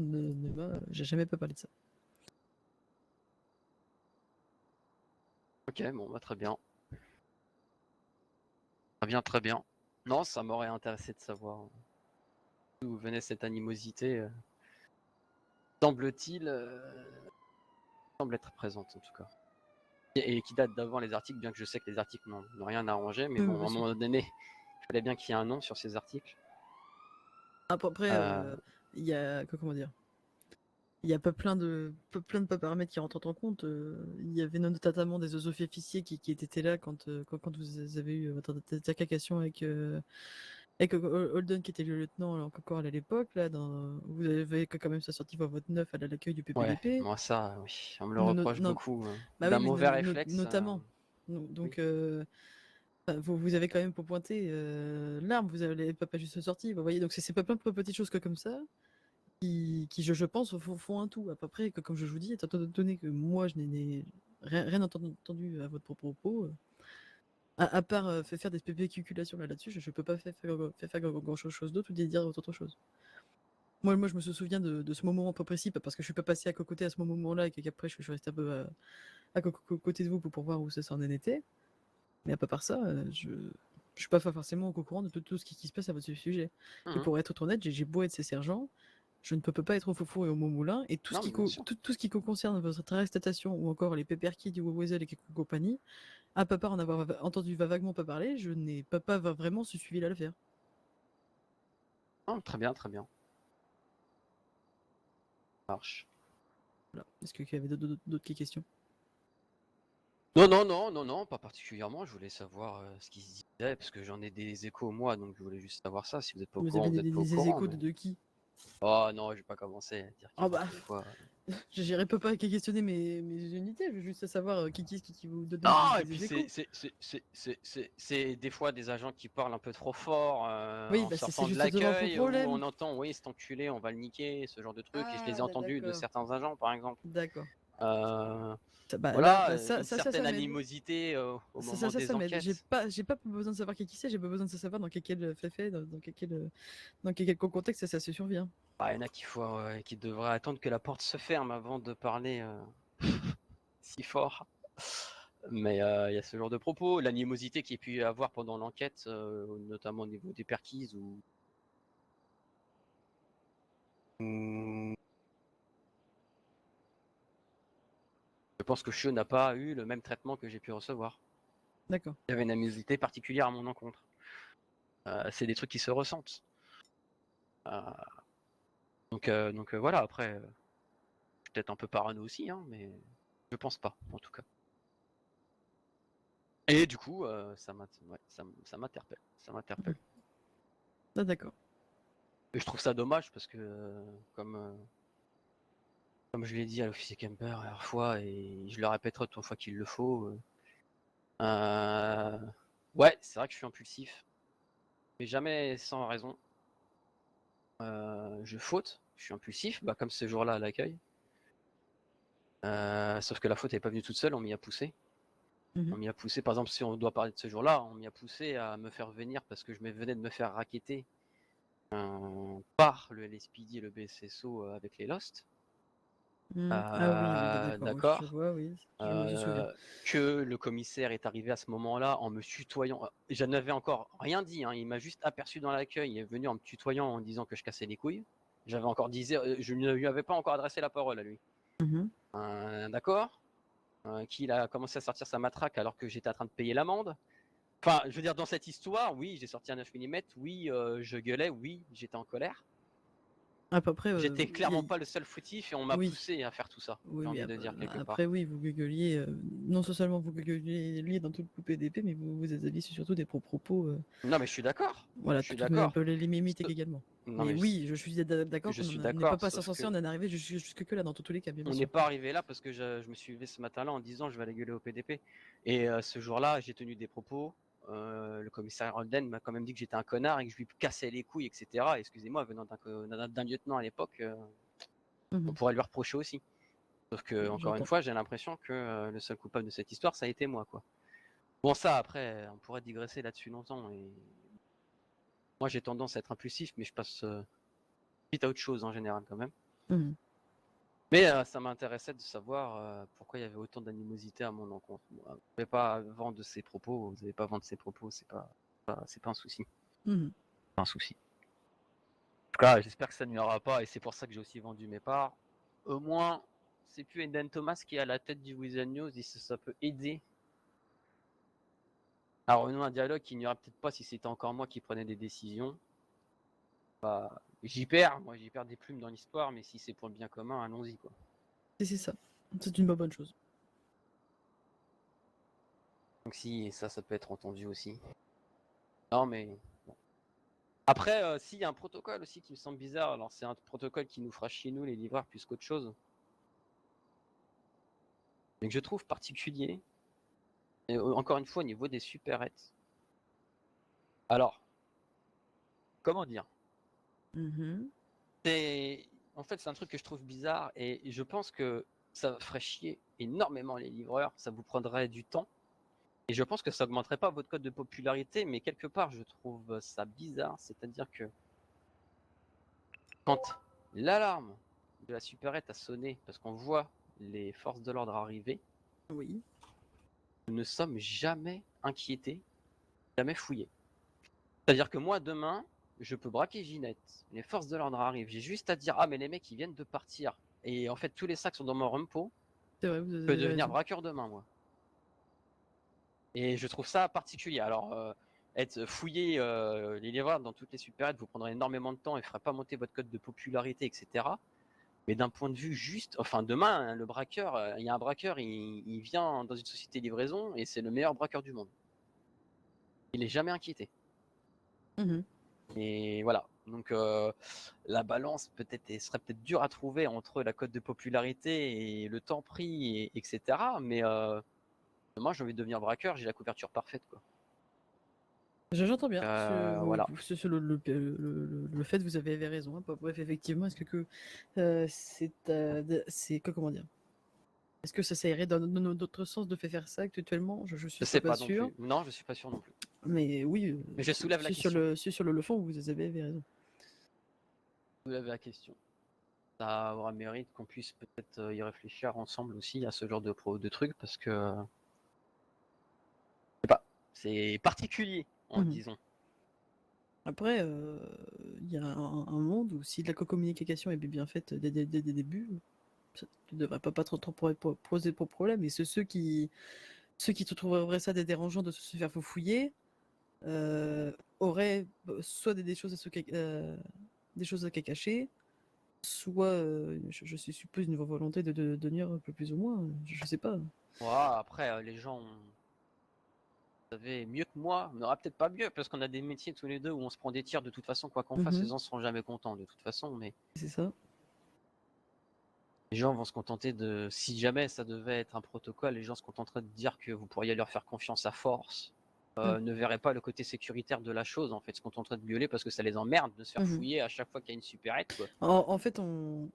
j'ai jamais pas parlé de ça. Ok, bon, bah, très bien. Très bien, très bien. Non, ça m'aurait intéressé de savoir d'où venait cette animosité. Semble-t-il, semble être présente en tout cas. Et qui date d'avant les articles, bien que je sais que les articles n'ont rien arrangé, mais bon, à un moment donné, il fallait bien qu'il y ait un nom sur ces articles. Après, il y a comment dire, il y a pas plein de paramètres qui rentrent en compte. Il y avait notamment des officiers qui étaient là quand vous avez eu votre altercation avec Holden qui était le lieutenant encore à l'époque. Vous avez quand même sorti votre neuf à l'accueil du Ouais, PPDP. moi ça, oui, on me le No- no- reproche non, beaucoup. Bah D'un oui, mais mauvais réflexe. notamment. Donc, vous avez quand même pour pointer l'arme, vous avez pas juste sorti, vous voyez. Donc, c'est pas plein de petites choses comme ça qui je pense, font un tout. À peu près, comme je vous dis, étant donné que moi, je n'ai rien entendu à votre propos, à part faire des spéculations là-dessus, je peux pas faire grand-chose d'autre ou dire autre chose. Moi, je me souviens de ce moment pas précis, parce que je suis pas passé à côté à ce moment-là et qu'après, je suis resté un peu à côté de vous pour voir où ça s'en était. Mais à part ça, je suis pas forcément au courant de tout ce qui se passe à votre sujet. Et Mhm. pour être honnête, j'ai beau être ses sergents, je ne peux pas être au Fofo et au Momoulin, et tout Non, ce qui mais bien sûr. tout ce qui concerne votre arrestation ou encore les Pepperkid du Weasel et compagnie, à part en avoir entendu vaguement pas parler, je n'ai pas vraiment suivi la l'affaire. Non, très bien, très bien. Ça marche. Voilà. Est-ce qu'il y avait d'autres questions? Non, pas particulièrement. Je voulais savoir ce qu'ils se disait, parce que j'en ai des échos moi, donc je voulais juste savoir ça. Si vous êtes pas au Vous courant, avez vous êtes pas au des courant. échos mais- de qui? Oh non, je vais pas commencer à dire Ah bah, quoi. j'irai pas questionner mes unités, je veux juste savoir qui vous donne Non, et des puis échos. c'est des fois des agents qui parlent un peu trop fort Oui, en bah c'est sortant de justement le l'accueil, où problème. on entend, oui, cet enculé, on va le niquer, ce genre de trucs, et je les ai Ah, entendus de d'accord. certains agents, par exemple. D'accord. Euh, Bah, voilà, ça une certaine m'aide. animosité au moment des Ça m'aide. enquêtes. J'ai pas besoin de savoir qui c'est, j'ai pas besoin de savoir dans quel fait, dans quel contexte ça se survient. Bah, il y en a qui devraient attendre que la porte se ferme avant de parler si fort. Mais il y a ce genre de propos, l'animosité qu'il y a pu y avoir pendant l'enquête, notamment au niveau des perquises ou je pense que Shio n'a pas eu le même traitement que j'ai pu recevoir. D'accord. Il y avait une animosité particulière à mon encontre. C'est des trucs qui se ressentent. Donc voilà, après, je suis peut-être un peu parano aussi, hein, mais je pense pas, en tout cas. Et du coup, ça m'interpelle. Ça m'interpelle. Ah, d'accord. Et je trouve ça dommage parce que, comme je l'ai dit à l'officier Kemper la dernière fois, et je le répéterai autant de fois qu'il le faut, ouais, c'est vrai que je suis impulsif, mais jamais sans raison. Je faute, je suis impulsif, bah, comme ce jour-là à l'accueil. Sauf que la faute n'est pas venue toute seule, on m'y a poussé. Mhm. On m'y a poussé, par exemple, si on doit parler de ce jour-là, on m'y a poussé à me faire venir parce que je venais de me faire racketter par le LSPD et le BSSO avec les Lost. Ah oui, d'accord. D'accord. Je vois, oui. Je me souviens. Que le commissaire est arrivé à ce moment-là en me tutoyant. Je n'avais encore rien dit, hein, il m'a juste aperçu dans l'accueil, il est venu en me tutoyant en disant que je cassais les couilles. J'avais encore dit, je ne lui avais pas encore adressé la parole à lui. Mhm. D'accord. Qu'il a commencé à sortir sa matraque alors que j'étais en train de payer l'amende. Enfin, je veux dire, dans cette histoire, oui, j'ai sorti un 9 mm, oui, je gueulais, oui, j'étais en colère. À peu près. J'étais clairement pas le seul fautif et on m'a Oui. poussé à faire tout ça, Oui, j'ai mais envie de dire quelque part. après, oui, vous gueuliez. Non seulement vous gueuliez dans tout le coupé d'épée, mais vous aviez surtout des propos. Non, mais je suis d'accord. Voilà, Je suis tout un d'accord. peu les mimiques également. Non, Mais mais oui, je suis d'accord je qu'on suis n'est d'accord, pas sauf censé que en arriver jusque là, dans tous les cas, bien on n'est sûr. pas arrivé là parce que je me suis levé ce matin-là en disant je vais aller gueuler au PDP. Et ce jour-là, j'ai tenu des propos. Le commissaire Holden m'a quand même dit que j'étais un connard et que je lui cassais les couilles, etc. Excusez-moi, venant d'un lieutenant à l'époque, on Mhm. pourrait lui reprocher aussi. Sauf que, encore une J'entends. fois, j'ai l'impression que le seul coupable de cette histoire, ça a été moi, quoi. Bon, ça, après, on pourrait digresser là-dessus longtemps. Et moi, j'ai tendance à être impulsif, mais je passe vite à autre chose en général, quand même. Mhm. Mais ça m'intéressait de savoir pourquoi il y avait autant d'animosité à mon encontre. Bon, vous n'avez pas vent de ses propos, vous n'avez pas vent de ses propos, c'est pas un souci. Mhm. Pas un souci. En tout cas, j'espère que ça n'y aura pas, et c'est pour ça que j'ai aussi vendu mes parts. Au moins, c'est plus Eden Thomas qui est à la tête du Weasel News, et ça peut aider à renouer un dialogue qu'il n'y aurait peut-être pas si c'était encore moi qui prenais des décisions. Bah, j'y perds des plumes dans l'histoire, mais si c'est pour le bien commun, allons-y quoi. Et c'est ça. C'est une bonne chose. Donc si, et ça peut être entendu aussi. Non mais bon. Après, s'il y a un protocole aussi qui me semble bizarre, alors c'est un protocole qui nous fera chier nous les livreurs plus qu'autre chose, mais que je trouve particulier. Et encore une fois au niveau des supérettes. Alors, comment dire? Mhm. En fait, c'est un truc que je trouve bizarre et je pense que ça ferait chier énormément les livreurs, ça vous prendrait du temps et je pense que ça augmenterait pas votre cote de popularité, mais quelque part, je trouve ça bizarre, c'est-à-dire que quand l'alarme de la supérette a sonné parce qu'on voit les forces de l'ordre arriver, Oui. nous ne sommes jamais inquiétés, jamais fouillés. C'est-à-dire que moi, demain, je peux braquer Ginette, les forces de l'ordre arrivent, j'ai juste à dire ah mais les mecs ils viennent de partir et en fait tous les sacs sont dans mon rumpo, C'est vrai, vous je avez peux devenir raison. braqueur demain moi. Et je trouve ça particulier. Alors être fouillé les livreurs dans toutes les supérettes vous prendrait énormément de temps et ferait pas monter votre cote de popularité, etc. Mais d'un point de vue juste, enfin demain hein, le braqueur, il y a un braqueur, il vient dans une société de livraison et c'est le meilleur braqueur du monde. Il est jamais inquiété. Mhm. Et voilà. Donc la balance serait peut-être dure à trouver entre la cote de popularité et le temps pris, etc. Mais moi j'ai envie de devenir braqueur, j'ai la couverture parfaite quoi. J'entends bien. Voilà. Le fait, vous avez raison. Hein. Bref, effectivement, est-ce que c'est comment dire? Est-ce que ça irait dans notre sens de faire ça actuellement? Je Je suis sais pas pas non sûr. plus. Non, je suis pas sûr non plus. Mais oui, Mais je soulève la question. sur le fond, vous avez raison. Je soulève la question. Ça aura mérite qu'on puisse peut-être y réfléchir ensemble aussi à ce genre de trucs parce que je sais pas, c'est particulier, disons. Après, il y a un monde où si la communication est bien faite dès des débuts, ça ne devrait pas trop poser de problème. Et ceux qui te trouveraient ça dérangeant de se faire fouiller auraient soit des choses à cacher, soit, je suppose, une volonté de devenir un peu plus ou moins. Je sais pas. Ouais, après, les gens, vous savez, mieux que moi, on n'aura peut-être pas mieux parce qu'on a des métiers tous les deux où on se prend des tirs de toute façon, quoi qu'on fasse, les gens seront jamais contents de toute façon, mais. C'est ça. Les gens vont se contenter de, si jamais ça devait être un protocole, les gens se contenteraient de dire que vous pourriez leur faire confiance à force, ne verraient pas le côté sécuritaire de la chose, en fait, se contenteraient de gueuler parce que ça les emmerde de se faire fouiller à chaque fois qu'il y a une supérette, quoi. En fait, comment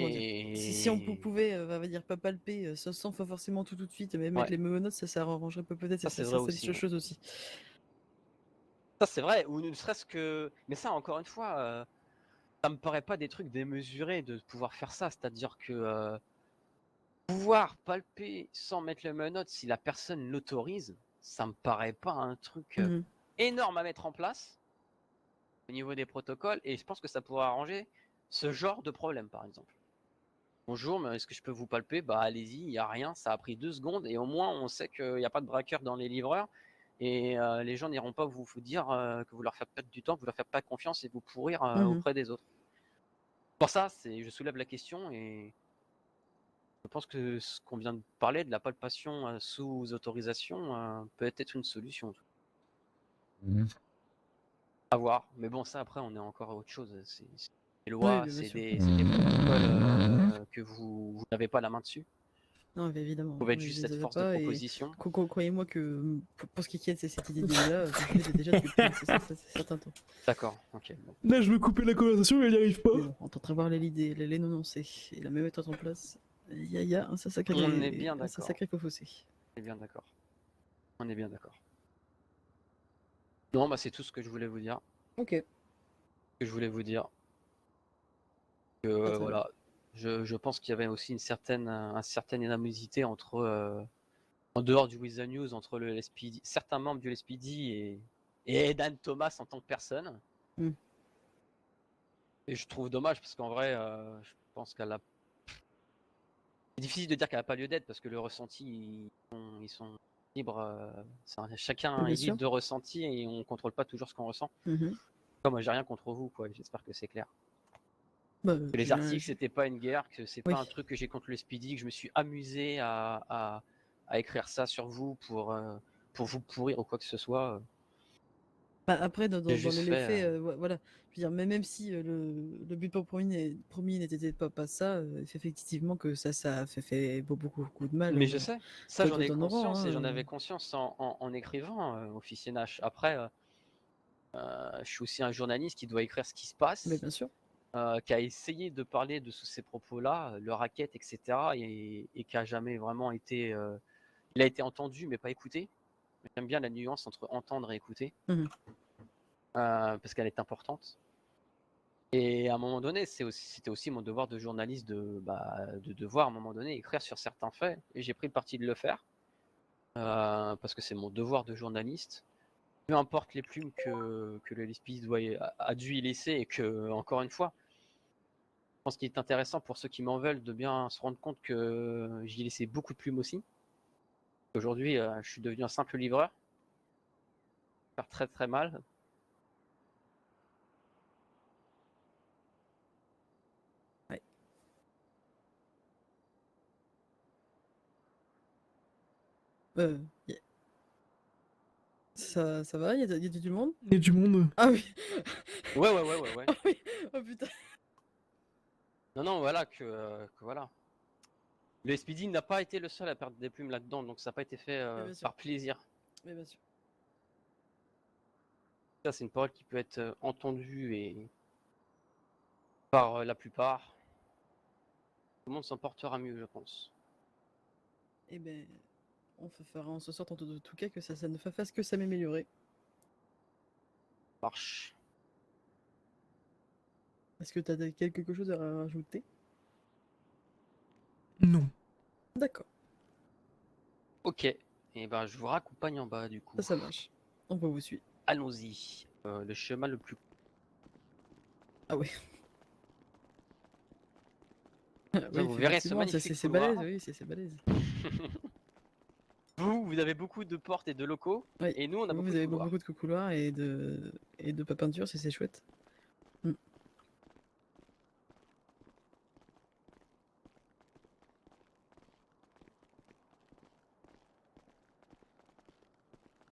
dire, si on pouvait, on va dire, pas palper, sans forcément tout de suite, mais mettre les menottes, ça arrangerait peut-être Ça, c'est vrai aussi, cette chose aussi. Ça, c'est vrai, ou ne serait-ce que. Mais ça, encore une fois, ça me paraît pas des trucs démesurés de pouvoir faire ça, c'est-à-dire que pouvoir palper sans mettre les menottes si la personne l'autorise, ça me paraît pas un truc énorme à mettre en place au niveau des protocoles, et je pense que ça pourrait arranger ce genre de problème, par exemple. Bonjour, mais est-ce que je peux vous palper? Bah allez-y, il n'y a rien, ça a pris 2 secondes, et au moins on sait qu'il n'y a pas de braqueur dans les livreurs, et les gens n'iront pas vous dire que vous leur faites perdre du temps, que vous leur faites pas confiance et vous pourrir auprès des autres. Pour ça, je soulève la question, et je pense que ce qu'on vient de parler de la palpation sous autorisation peut être une solution. À voir. Mais bon, ça après, on est encore à autre chose. C'est des lois, c'est des protocoles que vous n'avez pas la main dessus. Non, mais évidemment. Vous pouvez être juste cette force de proposition. Croyez-moi que pour ce qui est de cette idée-là, je l'ai déjà depuis un certain temps. D'accord, ok. Bon. Là, je veux couper la conversation, mais elle n'y arrive pas. Bon, on tente de voir les nononcés et la même mettre en place. Il y a un sacré fossé. On est bien d'accord. On est bien d'accord. Non, bah c'est tout ce que je voulais vous dire. Ok. Que je voulais vous dire. Que voilà. Je pense qu'il y avait aussi une certaine animosité entre, en dehors du With the News, entre le LSPD, certains membres du LSPD et Dan Thomas en tant que personne. Et je trouve dommage parce qu'en vrai, je pense qu'elle a. C'est difficile de dire qu'elle n'a pas lieu d'être parce que le ressenti, ils sont libres. Chacun est libre de ressenti et on contrôle pas toujours ce qu'on ressent. Moi, j'ai rien contre vous, quoi. J'espère que c'est clair. Bah, Que les j'ai un- articles, c'était pas une guerre, que c'est Oui. pas un truc que j'ai contre le Speedy, que je me suis amusé à écrire ça sur vous pour vous pourrir ou quoi que ce soit. Bah, après, J'ai juste les fait, faits, voilà. Je veux dire, même si le but promis n'était pas ça, effectivement que ça a fait beaucoup de mal. Mais je sais, ça Toi, j'en ai t'en auras, conscience et j'en hein, avais conscience en écrivant Officier Nash. Après, je suis aussi un journaliste qui doit écrire ce qui se passe, Mais bien sûr. qui a essayé de parler de sous ces propos-là, le racket, etc. Et qui a jamais vraiment été. Il a été entendu mais pas écouté. J'aime bien la nuance entre entendre et écouter, Mhm. parce qu'elle est importante. Et à un moment donné, c'était aussi mon devoir de journaliste de devoir à un moment donné écrire sur certains faits. Et j'ai pris le parti de le faire, parce que c'est mon devoir de journaliste. Peu importe les plumes que le LSPD a dû y laisser, et que, encore une fois, je pense qu'il est intéressant pour ceux qui m'en veulent de bien se rendre compte que j'y ai laissé beaucoup de plumes aussi. Aujourd'hui, je suis devenu un simple livreur. Ça va faire très très mal. Ouais. Y- ça va? Il y a du monde? Il y a du monde. Ah oui! Ouais. Ah oui! Oh putain! Non, voilà que voilà. Le SPD n'a pas été le seul à perdre des plumes là-dedans, donc ça n'a pas été fait Mais bien sûr. par plaisir. Mais bien sûr. Ça, c'est une parole qui peut être entendue et par la plupart. Tout le monde s'en portera mieux, je pense. Eh ben, on fera en sorte en tout cas que ça ne fasse que s'améliorer. Marche. Est-ce que tu as quelque chose à rajouter? Non. D'accord, Ok. Et ben, je vous raccompagne en bas, du coup. ça marche. On va vous suivre. Allons-y. Le chemin le plus. Ah oui. Vous verrez ce effectivement, magnifique c'est couloir. balèze, oui, c'est balèze. Vous avez beaucoup de portes et de locaux. Oui. Et nous, on a beaucoup Vous de avez couloirs. beaucoup de couloirs et de pas peinture, c'est chouette.